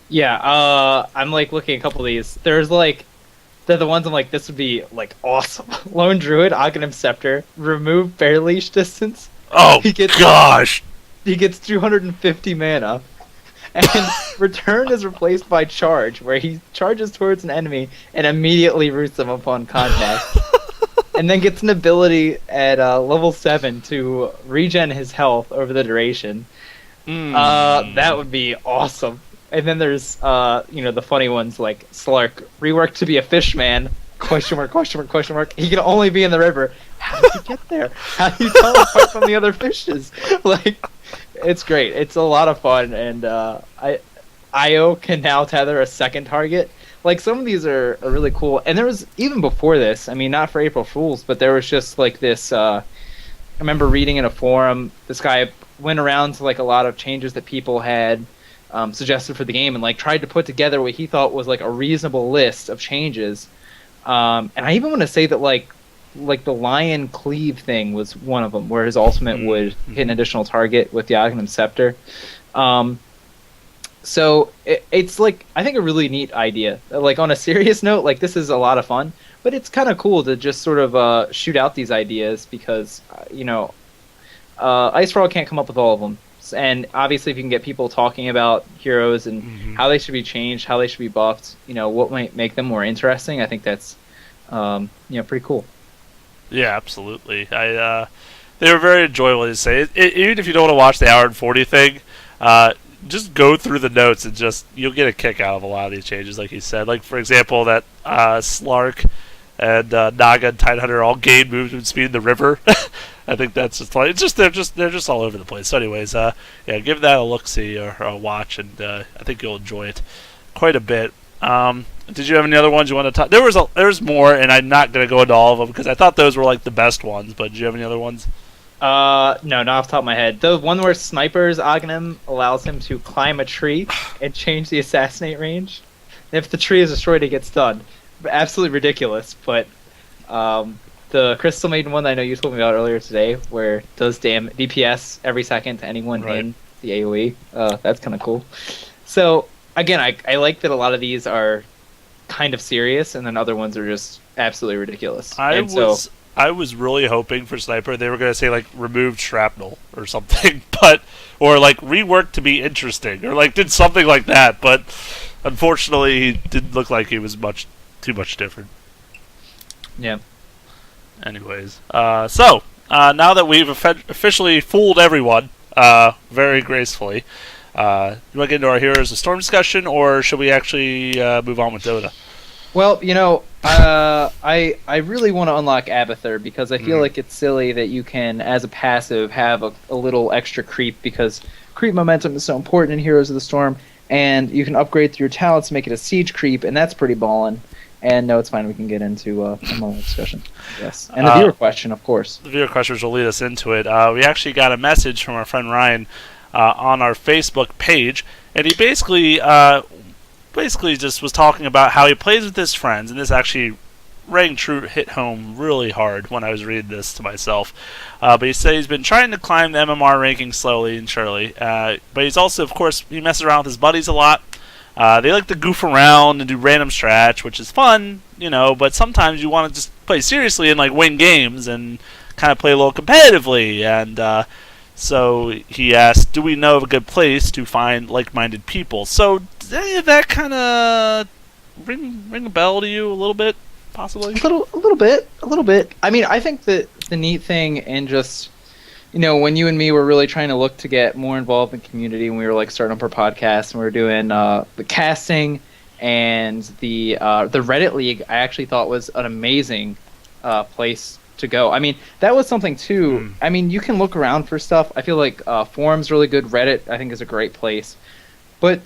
Yeah, I'm like looking at a couple of these. They're the ones I'm like, this would be like awesome. Lone Druid, Aghanim Scepter, remove Bear Leash distance. Oh, gosh! He gets 250 mana. And Return is replaced by Charge, where he charges towards an enemy and immediately roots them upon contact. And then gets an ability at level 7 to regen his health over the duration. That would be awesome. And then there's, the funny ones like Slark, reworked to be a fishman, question mark, question mark, question mark. He can only be in the river. How did he get there? How do you tell him apart from the other fishes? Like, it's great. It's a lot of fun, and Io can now tether a second target. Like, some of these are really cool. And there was, even before this, I mean, not for April Fools, but there was just like this, I remember reading in a forum, this guy went around to like a lot of changes that people had suggested for the game and like tried to put together what he thought was like a reasonable list of changes. And I even want to say that like the Lion Cleave thing was one of them, where his ultimate would hit an additional target with the Aghanim Scepter. So it's like, I think, a really neat idea. Like, on a serious note, like, this is a lot of fun, but it's kind of cool to just sort of shoot out these ideas because, Ice Frog can't come up with all of them. And obviously, if you can get people talking about heroes and how they should be changed, how they should be buffed, what might make them more interesting, I think that's, pretty cool. Yeah, absolutely. They were very enjoyable to say. Even if you don't want to watch the hour and 40 thing, just go through the notes and you'll get a kick out of a lot of these changes, like you said. Like, for example, that Slark and Naga and Tidehunter all gain movement speed in the river. I think that's just like, they're just all over the place. So, anyways, give that a look, see or a watch, and I think you'll enjoy it quite a bit. Did you have any other ones you want to talk? There was more, and I'm not gonna go into all of them because I thought those were like the best ones. But did you have any other ones? No, not off the top of my head. The one where Sniper's Aghanim allows him to climb a tree and change the assassinate range. If the tree is destroyed, it gets stunned. Absolutely ridiculous, but the Crystal Maiden one that I know you told me about earlier today, where it does DPS every second to anyone in the AoE, that's kind of cool. So, again, I like that a lot of these are kind of serious, and then other ones are just absolutely ridiculous. I was really hoping for Sniper they were going to say, like, removed shrapnel or something, but or like reworked to be interesting, or like did something like that. But unfortunately, he didn't look like he was too much different. Yeah. Anyways, now that we've officially fooled everyone, very gracefully, you want to get into our Heroes of Storm discussion, or should we actually move on with Dota? Well, I really want to unlock Abathur because I feel like it's silly that you can, as a passive, have a little extra creep, because creep momentum is so important in Heroes of the Storm, and you can upgrade through your talents to make it a siege creep, and that's pretty ballin'. And no, it's fine. We can get into a moment discussion. Yes, and the viewer question, of course. The viewer questions will lead us into it. We actually got a message from our friend Ryan on our Facebook page, and he basically just was talking about how he plays with his friends, and this actually rang true, hit home really hard when I was reading this to myself. But he said he's been trying to climb the MMR ranking slowly and surely. But he's also, of course, he messes around with his buddies a lot. They like to goof around and do random stratch, which is fun, but sometimes you want to just play seriously and like win games and kind of play a little competitively. And so he asked, do we know of a good place to find like-minded people? So does any of that kind of ring a bell to you a little bit, possibly? A little bit. I mean, I think that the neat thing, and just when you and me were really trying to look to get more involved in community, when we were like starting up our podcast and we were doing the casting and the Reddit League, I actually thought was an amazing place to go. I mean, that was something too. I mean, you can look around for stuff. I feel like forums really good. Reddit, I think, is a great place. But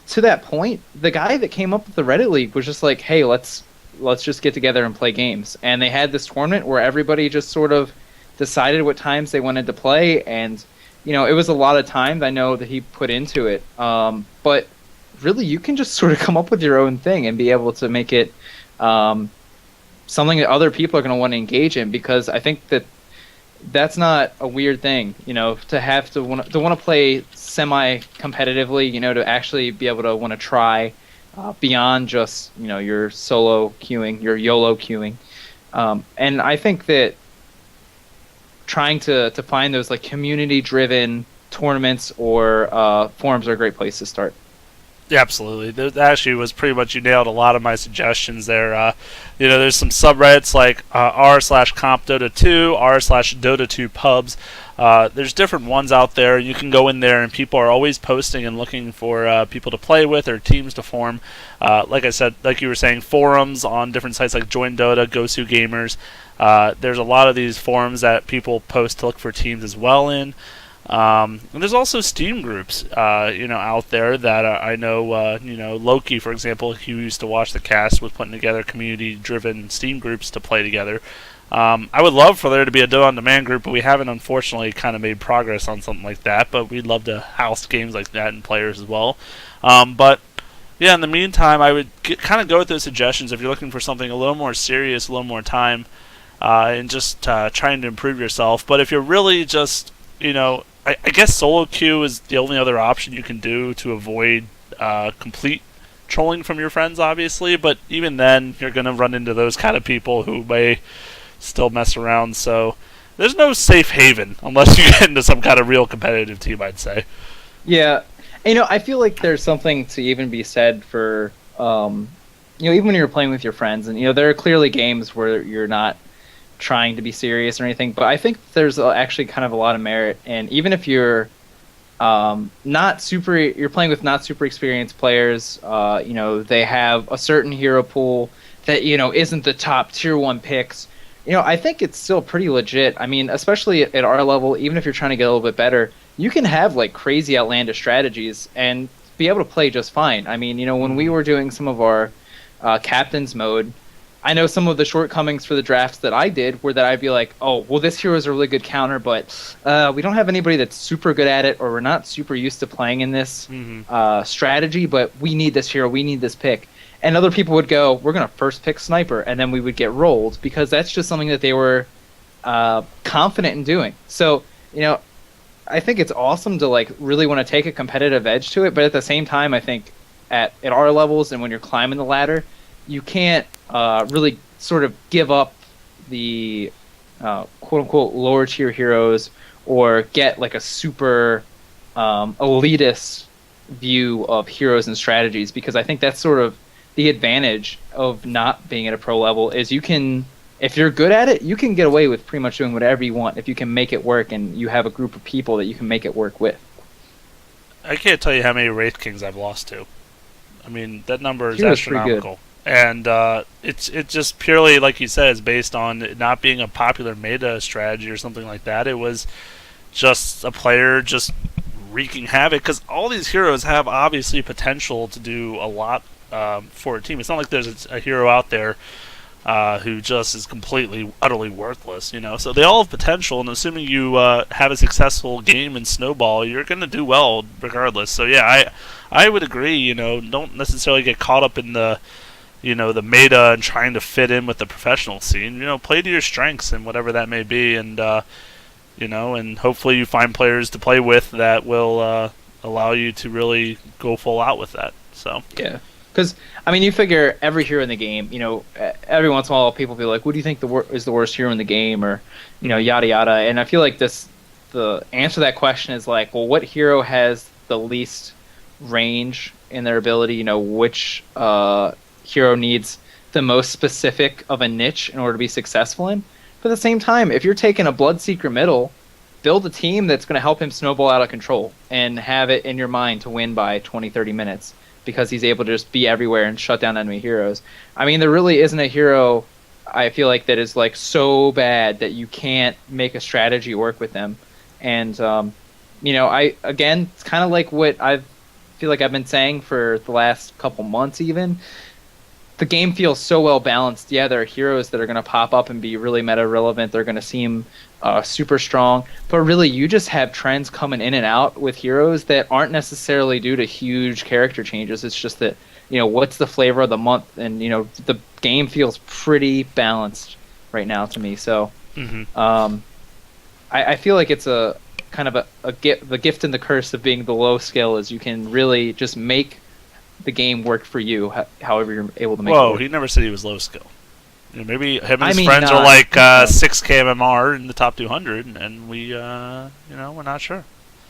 to that point, the guy that came up with the Reddit League was just like, hey, let's just get together and play games. And they had this tournament where everybody just sort of decided what times they wanted to play, and it was a lot of time I know that he put into it. But really, you can just sort of come up with your own thing and be able to make it something that other people are going to want to engage in, because I think that's not a weird thing, to have to want to play semi-competitively, to actually be able to want to try beyond just, your solo queuing, your YOLO queuing. And I think that trying to find those like community-driven tournaments or forums are a great place to start. Yeah, absolutely. That actually was pretty much, you nailed a lot of my suggestions there. There's some subreddits like r/compdota2, r/dota2 pubs. There's different ones out there. You can go in there, and people are always posting and looking for people to play with or teams to form. Like I said, like you were saying, forums on different sites like Join Dota, Gosu Gamers. There's a lot of these forums that people post to look for teams as well in. And there's also Steam groups, out there that I know, Loki, for example, who used to watch the cast, was putting together community-driven Steam groups to play together. I would love for there to be a Dota On Demand group, but we haven't, unfortunately, kind of made progress on something like that, but we'd love to house games like that and players as well. But yeah, in the meantime, I would kind of go with those suggestions if you're looking for something a little more serious, a little more time, and just trying to improve yourself. But if you're really just, I guess solo queue is the only other option you can do to avoid complete trolling from your friends, obviously. But even then, you're going to run into those kind of people who may still mess around. So there's no safe haven unless you get into some kind of real competitive team, I'd say. Yeah. I feel like there's something to even be said for, even when you're playing with your friends. And, there are clearly games where you're not trying to be serious or anything, but I think there's actually kind of a lot of merit, and even if you're you're playing with not super experienced players, they have a certain hero pool that isn't the top tier 1 picks, I think it's still pretty legit. I mean, especially at our level, even if you're trying to get a little bit better, you can have like crazy outlandish strategies and be able to play just fine. I mean, when we were doing some of our captain's mode, I know some of the shortcomings for the drafts that I did were that I'd be like, oh, well, this hero is a really good counter, but we don't have anybody that's super good at it, or we're not super used to playing in this strategy, but we need this hero, we need this pick. And other people would go, we're going to first pick sniper, and then we would get rolled, because that's just something that they were confident in doing. So, I think it's awesome to like really want to take a competitive edge to it, but at the same time, I think at our levels and when you're climbing the ladder, you can't really sort of give up the quote-unquote lower tier heroes or get like a super elitist view of heroes and strategies, because I think that's sort of the advantage of not being at a pro level is you can, if you're good at it, you can get away with pretty much doing whatever you want if you can make it work and you have a group of people that you can make it work with. I can't tell you how many Wraith Kings I've lost to. I mean, that number is Hero's pretty good. astronomical. And it's just purely, like you said, is based on it not being a popular meta strategy or something like that. It was just a player just wreaking havoc, because all these heroes have obviously potential to do a lot for a team. It's not like there's a hero out there who just is completely, utterly worthless, you know. So they all have potential, and assuming you have a successful game in Snowball, you're going to do well regardless. So yeah, I would agree. You know, don't necessarily get caught up in the the meta and trying to fit in with the professional scene. You know, play to your strengths and whatever that may be, and and hopefully you find players to play with that will allow you to really go full out with that. So yeah. Because, I mean, you figure every hero in the game, every once in a while people be like, what do you think is the worst hero in the game? Or, yada, yada. And I feel like the answer to that question is like, well, what hero has the least range in their ability? Which hero needs the most specific of a niche in order to be successful in? But at the same time, if you're taking a Bloodseeker middle, build a team that's going to help him snowball out of control and have it in your mind to win by 20, 30 minutes. Because he's able to just be everywhere and shut down enemy heroes. I mean, there really isn't a hero, I feel like, that is like so bad that you can't make a strategy work with them. And it's kind of like what I feel like I've been saying for the last couple months even. The game feels so well balanced. Yeah, there are heroes that are going to pop up and be really meta relevant. They're going to seem super strong. But really, you just have trends coming in and out with heroes that aren't necessarily due to huge character changes. It's just that, what's the flavor of the month? And, the game feels pretty balanced right now to me. So I feel like it's a kind of a gift, the gift and the curse of being the low skill is you can really just make the game work for you, however you're able to make it work. He never said he was low skill. Maybe him and his friends are like 6K MMR in the top 200, and we, we're not sure.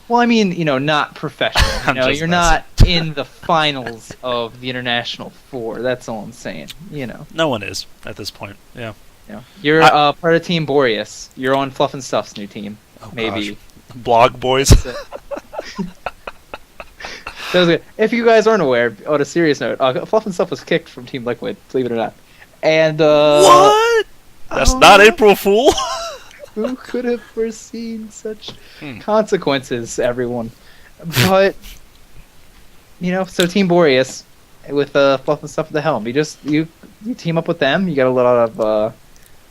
Well, I mean, not professional. You're not in the finals of the International 4. That's all I'm saying. No one is at this point. Yeah. You're part of Team Boreas. You're on Fluff and Stuff's new team. Oh, maybe. Gosh. Blog boys. If you guys aren't aware, on a serious note, Fluff and Stuff was kicked from Team Liquid, believe it or not. And what? That's not April Fool. Who could have foreseen such consequences, everyone? But so Team Boreas with Fluff and Stuff at the helm. You team up with them. You got a lot of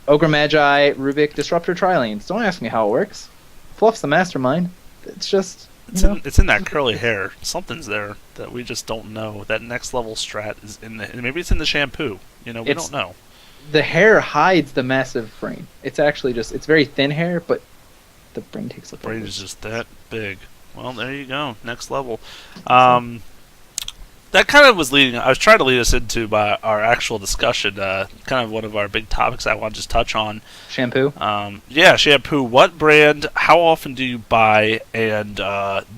Ogre Magi, Rubik, Disruptor, Trilanes. Don't ask me how it works. Fluff's the mastermind. It's just it's in that curly hair. Something's there that we just don't know. That next level strat is maybe it's in the shampoo. We don't know. The hair hides the massive brain. It's actually it's very thin hair, but the brain takes up. The brain is just that big. Well, there you go. Next level. That kind of was leading. I was trying to lead us into our actual discussion. Kind of one of our big topics I want to just touch on. Shampoo. Yeah, shampoo. What brand? How often do you buy? And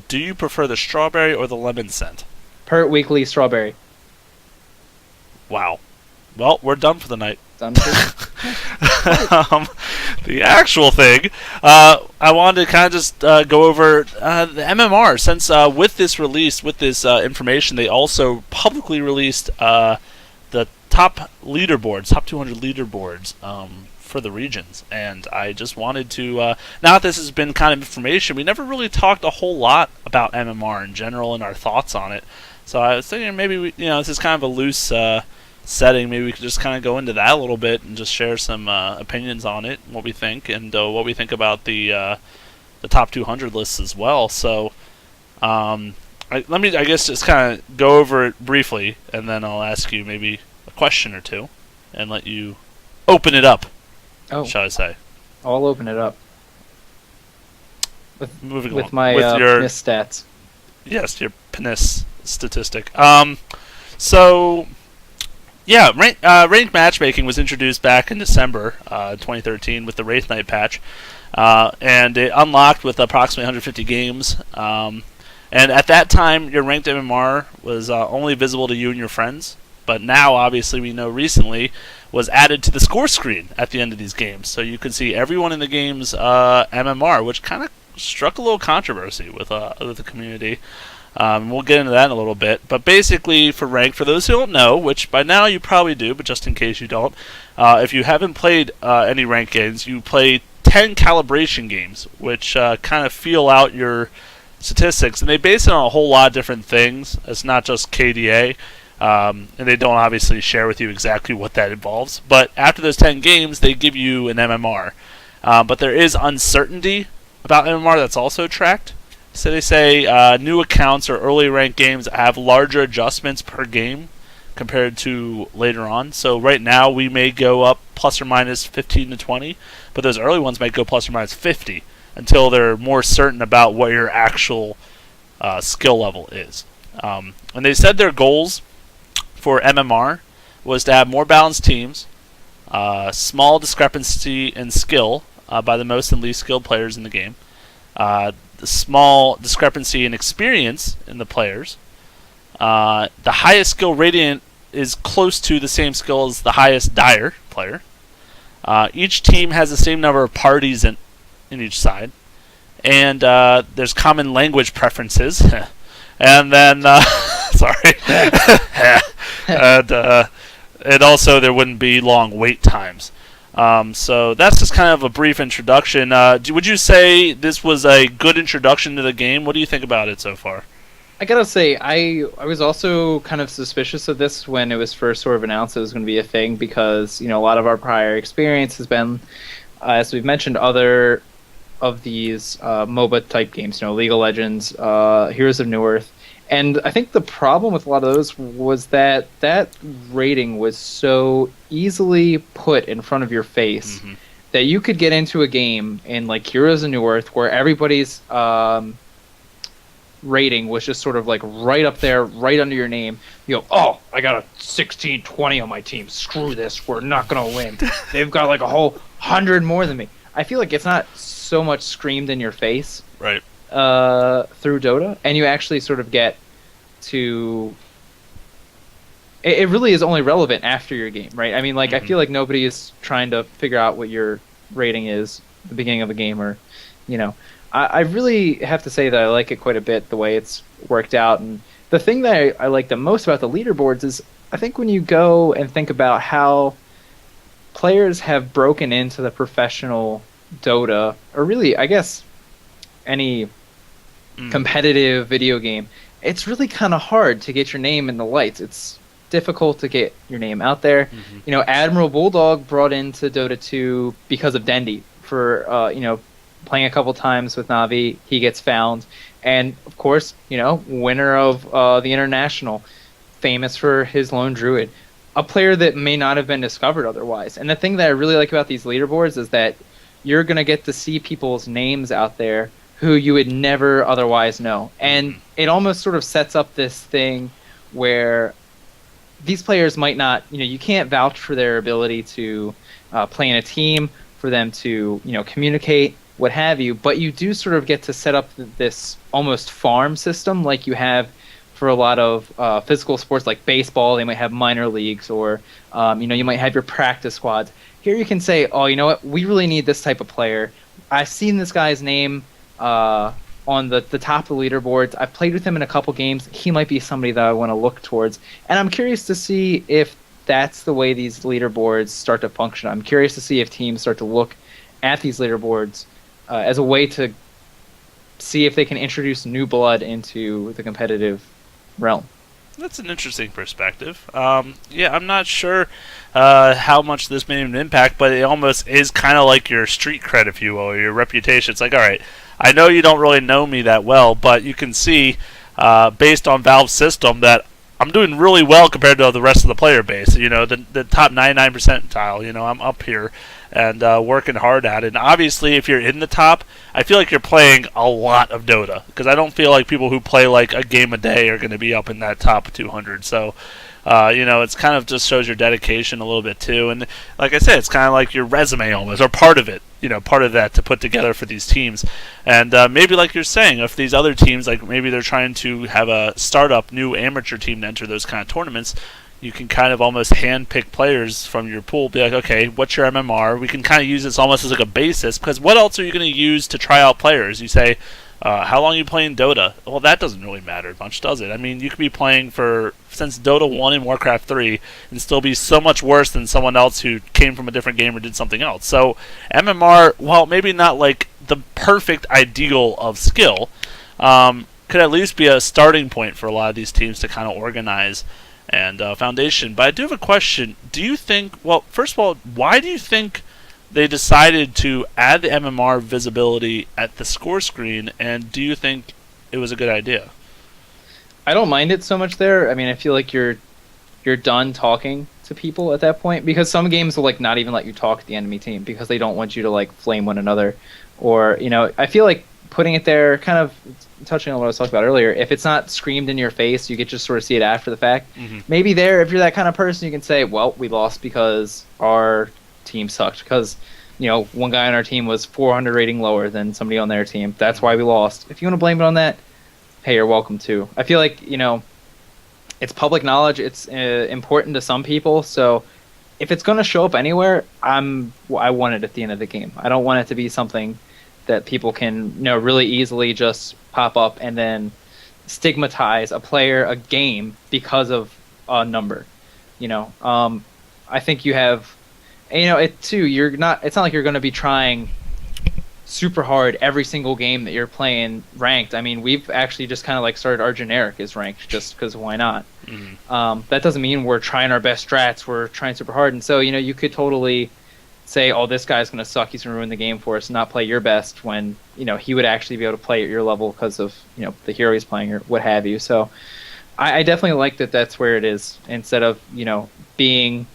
do you prefer the strawberry or the lemon scent? Pert Weekly strawberry. Wow. Well, we're done for the night. Done the actual thing, I wanted to kind of just go over the MMR, since with this release, with this information, they also publicly released the top leaderboards, top 200 leaderboards for the regions. And I just wanted to, now that this has been kind of information, we never really talked a whole lot about MMR in general and our thoughts on it. So I was thinking maybe this is kind of a loose setting. Maybe we could just kind of go into that a little bit and just share some opinions on it, what we think, and what we think about the top 200 lists as well. So let me, I guess, just kind of go over it briefly, and then I'll ask you maybe a question or two, and let you open it up. Oh, shall I say? I'll open it up. With your PNIS stats. Yes, your PNIS statistic. So. Yeah, ranked matchmaking was introduced back in December 2013 with the Wraith Knight patch, and it unlocked with approximately 150 games. And at that time, your ranked MMR was only visible to you and your friends. But now, obviously, we know recently was added to the score screen at the end of these games, so you could see everyone in the game's MMR, which kind of struck a little controversy with the community. We'll get into that in a little bit. But basically, for ranked, for those who don't know, which by now you probably do, but just in case you don't, if you haven't played any ranked games, you play 10 calibration games, which kind of feel out your statistics, and they base it on a whole lot of different things. It's not just KDA, and they don't obviously share with you exactly what that involves. But after those 10 games, they give you an MMR. But there is uncertainty about MMR that's also tracked. So they say new accounts or early ranked games have larger adjustments per game compared to later on. So right now we may go up plus or minus 15 to 20, but those early ones might go plus or minus 50 until they're more certain about what your actual skill level is. And they said their goals for MMR was to have more balanced teams, small discrepancy in skill by the most and least skilled players in the game, the small discrepancy in experience in the players, the highest skill rating is close to the same skill as the highest dire player. Each team has the same number of parties in each side, and there's common language preferences. And then, sorry, and also there wouldn't be long wait times. So that's just kind of a brief introduction. Would you say this was a good introduction to the game? What do you think about it so far? I gotta say, I was also kind of suspicious of this when it was first sort of announced it was going to be a thing, because a lot of our prior experience has been, as we've mentioned, other of these MOBA type games, League of Legends, Heroes of Newerth, and I think the problem with a lot of those was that rating was so easily put in front of your face that you could get into a game in like Heroes of Newerth where everybody's rating was just sort of like right up there, right under your name. You go, oh, I got a 16-20 on my team. Screw this. We're not going to win. They've got like a whole 100 more than me. I feel like it's not so much screamed in your face right through Dota, and you actually sort of get to... It really is only relevant after your game, right? I mean, like, I feel like nobody is trying to figure out what your rating is at the beginning of a game, or, I really have to say that I like it quite a bit, the way it's worked out. And the thing that I like the most about the leaderboards is, I think when you go and think about how players have broken into the professional Dota, or really, I guess, any competitive video game, it's really kind of hard to get your name in the lights. It's difficult to get your name out there. Admiral Bulldog brought into Dota 2 because of Dendy for, playing a couple times with Navi. He gets found. And, of course, winner of the International, famous for his Lone Druid, a player that may not have been discovered otherwise. And the thing that I really like about these leaderboards is that you're going to get to see people's names out there who you would never otherwise know. And it almost sort of sets up this thing where these players might not, you can't vouch for their ability to play in a team, for them to, communicate, what have you, but you do sort of get to set up this almost farm system like you have for a lot of physical sports like baseball. They might have minor leagues, or, you might have your practice squads. Here you can say, oh, you know what, we really need this type of player. I've seen this guy's name on the top of the leaderboards. I've played with him in a couple games. He might be somebody that I want to look towards. And I'm curious to see if that's the way these leaderboards start to function. I'm curious to see if teams start to look at these leaderboards as a way to see if they can introduce new blood into the competitive realm. That's an interesting perspective. Yeah, I'm not sure how much this made an impact, but it almost is kind of like your street cred, if you will, or your reputation. It's like, all right, I know you don't really know me that well, but you can see, based on Valve's system, that I'm doing really well compared to the rest of the player base. The top 99 percentile, I'm up here. and working hard at it. And obviously, if you're in the top, I feel like you're playing a lot of Dota, because I don't feel like people who play like a game a day are going to be up in that top 200. So, it's kind of just shows your dedication a little bit too. And like I said, it's kind of like your resume almost, or part of it. Part of that to put together for these teams. And maybe like you're saying, if these other teams, like maybe they're trying to have a startup new amateur team to enter those kind of tournaments, you can kind of almost hand-pick players from your pool. Be like, okay, what's your MMR? We can kind of use this almost as like a basis, because what else are you going to use to try out players? You say, how long are you playing Dota? Well, that doesn't really matter much, does it? I mean, you could be playing since Dota 1 and Warcraft 3 and still be so much worse than someone else who came from a different game or did something else. So MMR, well, maybe not like the perfect ideal of skill, could at least be a starting point for a lot of these teams to kind of organize and foundation. But I do have a question. Do you think, well, first of all, why do you think they decided to add the MMR visibility at the score screen, and do you think it was a good idea? I don't mind it so much there. I mean, I feel like you're done talking to people at that point, because some games will like not even let you talk to the enemy team because they don't want you to like flame one another, or I feel like putting it there, kind of touching on what I was talking about earlier, if it's not screamed in your face, you get to sort of see it after the fact. Mm-hmm. Maybe there, if you're that kind of person, you can say, well, we lost because our team sucked, because one guy on our team was 400 rating lower than somebody on their team. That's why we lost. If you want to blame it on that, hey, you're welcome to. I feel like it's public knowledge. It's important to some people. So if it's going to show up anywhere, I want it at the end of the game. I don't want it to be something that people can really easily just pop up and then stigmatize a player, a game, because of a number. I think you have. It too. It's not like you're going to be trying super hard every single game that you're playing ranked. I mean, we've actually just kind of like started our generic as ranked just because why not? Mm-hmm. That doesn't mean we're trying our best strats. We're trying super hard, and so you could totally say, "Oh, this guy's going to suck. He's going to ruin the game for us." And not play your best when he would actually be able to play at your level because of the hero he's playing or what have you. So I definitely like that. That's where it is, instead of being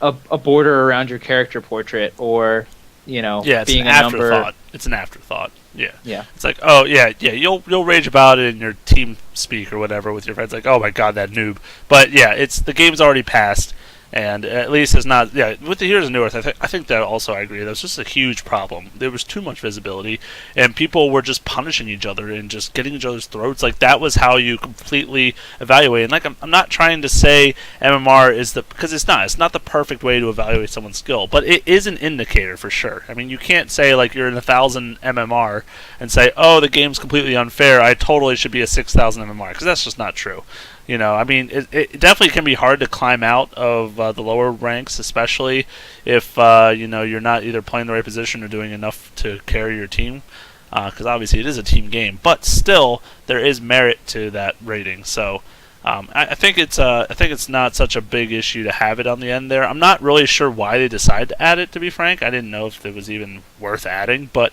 a border around your character portrait, or it's being an a afterthought. number. It's an afterthought. Yeah. Yeah. It's like, oh yeah. You'll rage about it in your team speak or whatever with your friends, like, oh my god, that noob. But yeah, the game's already passed, and at least it's not. Yeah, with the Heroes of Newerth, I think that also I agree. That was just a huge problem. There was too much visibility, and people were just punishing each other and just getting each other's throats. Like that was how you completely evaluate. And like I'm not trying to say MMR is because it's not. It's not the perfect way to evaluate someone's skill, but it is an indicator for sure. I mean, you can't say like you're in 1,000 MMR and say, oh, the game's completely unfair. I totally should be a 6,000 MMR, because that's just not true. I mean, it definitely can be hard to climb out of the lower ranks, especially if you're not either playing the right position or doing enough to carry your team, because obviously it is a team game. But still, there is merit to that rating. So I think it's not such a big issue to have it on the end there. I'm not really sure why they decided to add it. To be frank, I didn't know if it was even worth adding, but.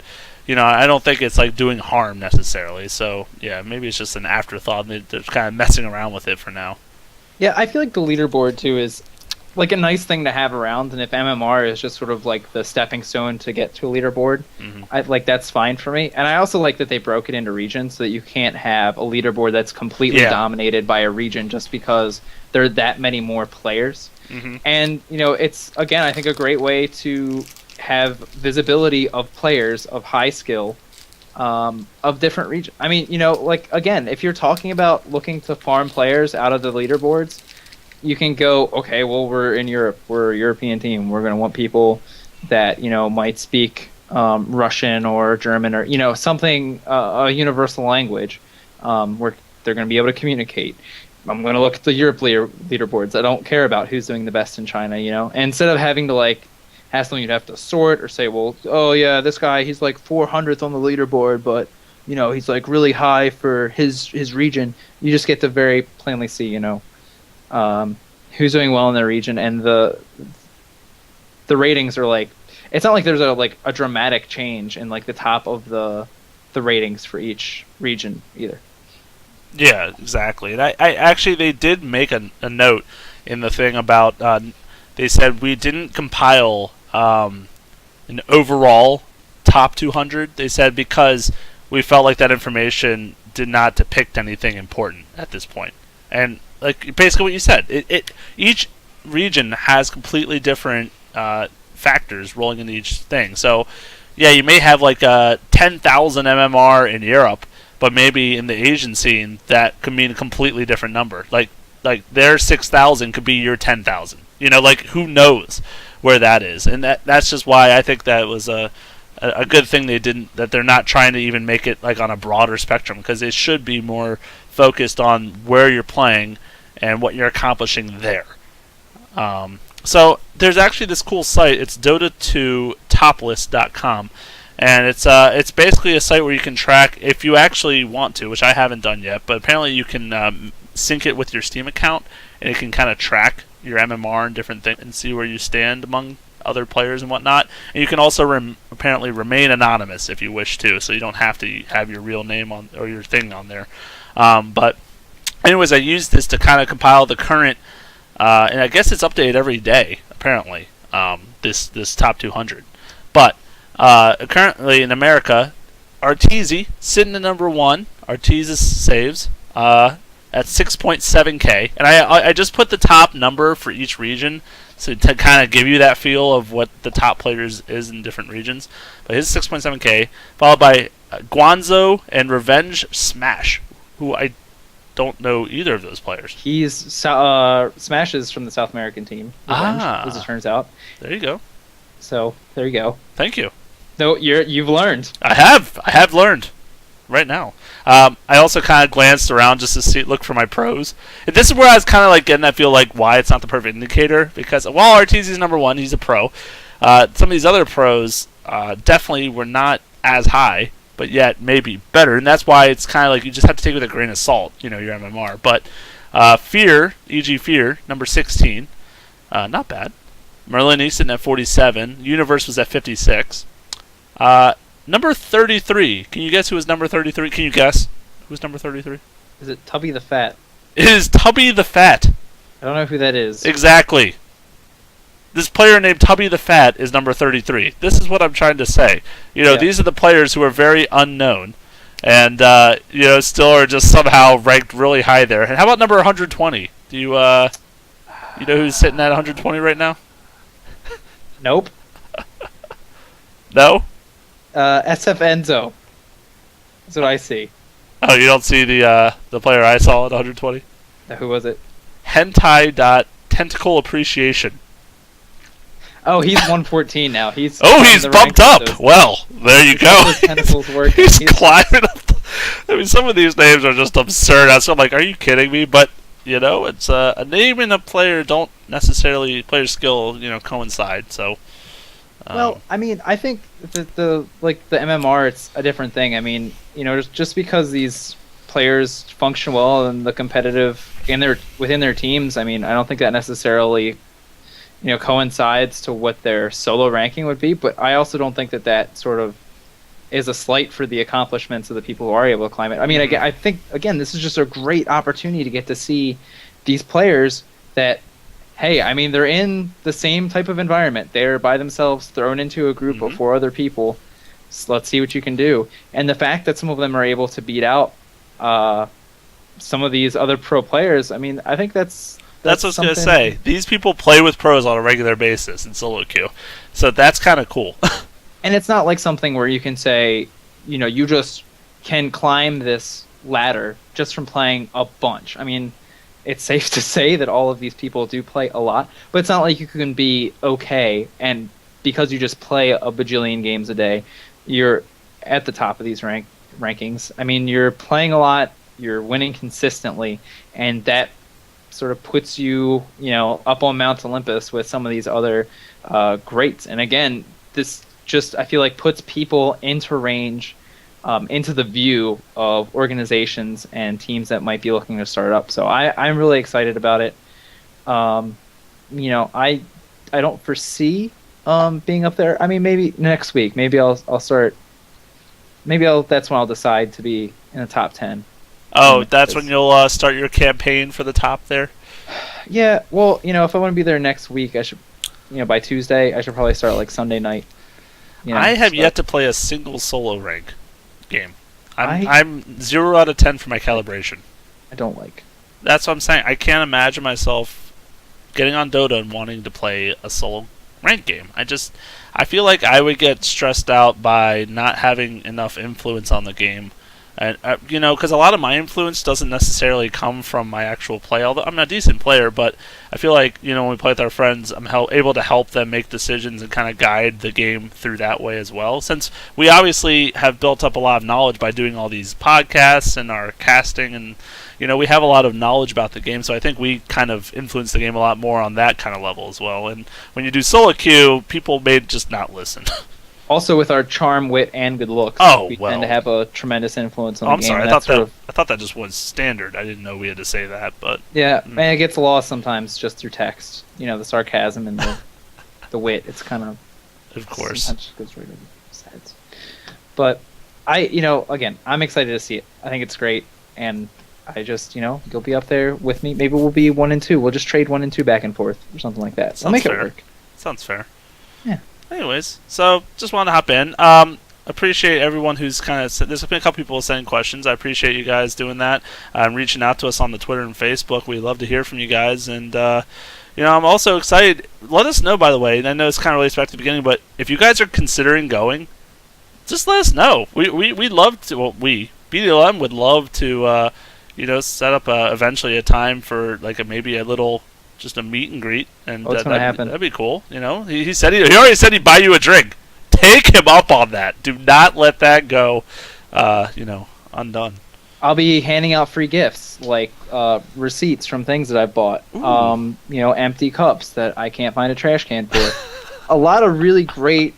I don't think it's like doing harm necessarily. So yeah, maybe it's just an afterthought, and they're kind of messing around with it for now. Yeah, I feel like the leaderboard too is like a nice thing to have around, and if MMR is just sort of like the stepping stone to get to a leaderboard, that's fine for me. And I also like that they broke it into regions so that you can't have a leaderboard that's completely dominated by a region just because there are that many more players. Mm-hmm. And it's again, I think, a great way to have visibility of players of high skill of different regions. I mean, again, if you're talking about looking to farm players out of the leaderboards, you can go, okay, well, we're in Europe, we're a European team, we're going to want people that might speak Russian or German or something, a universal language where they're going to be able to communicate. I'm going to look at the Europe leaderboards. I don't care about who's doing the best in China, and instead of having to have something you'd have to sort or say, well, oh yeah, this guy, he's like 400th on the leaderboard, but he's like really high for his region. You just get to very plainly see who's doing well in their region, and the ratings are like, it's not like there's a dramatic change in like the top of the ratings for each region either. Yeah, exactly. And I actually, they did make a note in the thing about they said we didn't compile an overall top 200. They said because we felt like that information did not depict anything important at this point. And like basically what you said, each region has completely different factors rolling into each thing. So yeah, you may have like 10,000 MMR in Europe, but maybe in the Asian scene that could mean a completely different number. Like their 6,000 could be your 10,000. You know, like who knows where that is? And that's just why I think that was a good thing that they're not trying to even make it like on a broader spectrum, because it should be more focused on where you're playing and what you're accomplishing there. So there's actually this cool site. It's Dota2toplist.com, and it's basically a site where you can track, if you actually want to, which I haven't done yet, but apparently you can sync it with your Steam account, and it can kind of track your MMR and different things and see where you stand among other players and whatnot. And you can also apparently remain anonymous if you wish to, so you don't have to have your real name on or your thing on there. But anyways, I used this to kind of compile the current. And I guess it's updated every day, apparently, this top 200. But currently in America, Arteezy sitting at number 1. Arteezy saves at 6.7k. And I just put the top number for each region so to kind of give you that feel of what the top players is in different regions. But his 6.7k, followed by Guanzo and Revenge Smash, who I don't know either of those players. He's Smashes from the South American team, Revenge, as it turns out. There you go. So there you go. Thank you. No, you've learned. I have learned right now. I also kind of glanced around just to look for my pros. And this is where I was kind of like getting that feel like why it's not the perfect indicator, because while Arteezy's number 1, he's a pro. Some of these other pros definitely were not as high, but yet maybe better, and that's why it's kind of like you just have to take it with a grain of salt, you know, your MMR. But Fear, e.g. Fear, number 16, not bad. Merlin Easton at 47. Universe was at 56. Number 33. Can you guess who was number 33? Can you guess who's number 33? Is it Tubby the Fat? It is Tubby the Fat. I don't know who that is. Exactly. This player named Tubby the Fat is number 33. This is what I'm trying to say. You know, These are the players who are very unknown, and still are just somehow ranked really high there. And how about number 120? Do you know who's sitting at 120 right now? Nope. No? SF Enzo. That's what I see. Oh, you don't see the player I saw at 120? Who was it? Hentai.Tentacle Appreciation. Oh, he's 114 now. He's bumped up. Well, there you go. His tentacles work. He's climbing up. I mean, some of these names are just absurd. So I'm like, are you kidding me? But you know, it's a name and a player don't necessarily player skill coincide. So. Well, I mean, I think the MMR, it's a different thing. I mean, just because these players function well in the competitive within their teams, I mean, I don't think that necessarily coincides to what their solo ranking would be. But I also don't think that sort of is a slight for the accomplishments of the people who are able to climb it. I mean, I think again, this is just a great opportunity to get to see these players that. Hey, I mean, they're in the same type of environment. They're by themselves, thrown into a group of 4 other people. So let's see what you can do. And the fact that some of them are able to beat out some of these other pro players, I mean, I think that's what I was going to say. These people play with pros on a regular basis in solo queue. So that's kind of cool. And it's not like something where you can say, you just can climb this ladder just from playing a bunch. I mean, it's safe to say that all of these people do play a lot, but it's not like you can be okay, and because you just play a bajillion games a day, you're at the top of these rankings. I mean, you're playing a lot, you're winning consistently, and that sort of puts you, up on Mount Olympus with some of these other greats. And again, this just, I feel like, puts people into range, into the view of organizations and teams that might be looking to start up. So I'm really excited about it. I don't foresee being up there. I mean, maybe next week. Maybe I'll start. That's when I'll decide to be in the top 10. Oh, that's when you'll start your campaign for the top there? Yeah, well, if I want to be there next week, I should, by Tuesday, I should probably start like Sunday night. I have so yet to play a single solo rank game. I I'm 0 out of 10 for my calibration. I don't like. That's what I'm saying. I can't imagine myself getting on Dota and wanting to play a solo rank game. I feel like I would get stressed out by not having enough influence on the game. And because a lot of my influence doesn't necessarily come from my actual play. Although I'm a decent player, but I feel like when we play with our friends, I'm able to help them make decisions and kind of guide the game through that way as well. Since we obviously have built up a lot of knowledge by doing all these podcasts and our casting, and we have a lot of knowledge about the game. So I think we kind of influence the game a lot more on that kind of level as well. And when you do solo queue, people may just not listen. Also, with our charm, wit, and good looks, we tend to have a tremendous influence on the game. I'm sorry. I thought that just was standard. I didn't know we had to say that, but yeah, and it gets lost sometimes just through text. The sarcasm and the wit. It's kind of course sometimes goes right over people's heads. But again, I'm excited to see it. I think it's great, and I just you'll be up there with me. Maybe we'll be 1 and 2. We'll just trade 1 and 2 back and forth or something like that. I'll make it work. Sounds fair. Yeah. Anyways, so just wanted to hop in. Appreciate everyone who's kind of... There's been a couple people sending questions. I appreciate you guys doing that. Reaching out to us on the Twitter and Facebook. We love to hear from you guys. And, I'm also excited. Let us know, by the way. And I know it's kind of relates back to the beginning, but if you guys are considering going, just let us know. We'd love to... Well, BDLM would love to, set up eventually a time for maybe a little... just a meet and greet, and what's going to happen? That'd be cool. He already said he'd buy you a drink. Take him up on that. Do not let that go, undone. I'll be handing out free gifts like receipts from things that I've bought. Empty cups that I can't find a trash can for. A lot of really great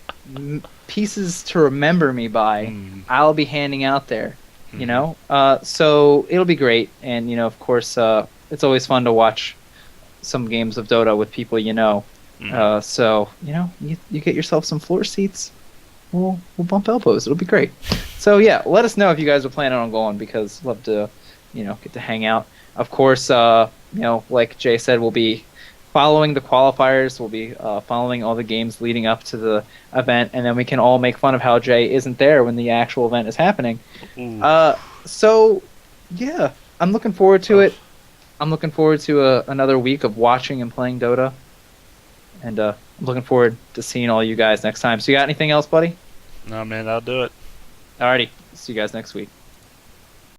pieces to remember me by. I'll be handing out there. So it'll be great, and of course, it's always fun to watch some games of Dota with people so you get yourself some floor seats. We'll bump elbows. It'll be great. So yeah, let us know if you guys are planning on going, because love to get to hang out. Of course, like Jay said, we'll be following the qualifiers. We'll be following all the games leading up to the event, and then we can all make fun of how Jay isn't there when the actual event is happening. So yeah, I'm looking forward to it. I'm looking forward to another week of watching and playing Dota. And I'm looking forward to seeing all you guys next time. So you got anything else, buddy? No, man, I'll do it. Alrighty. See you guys next week.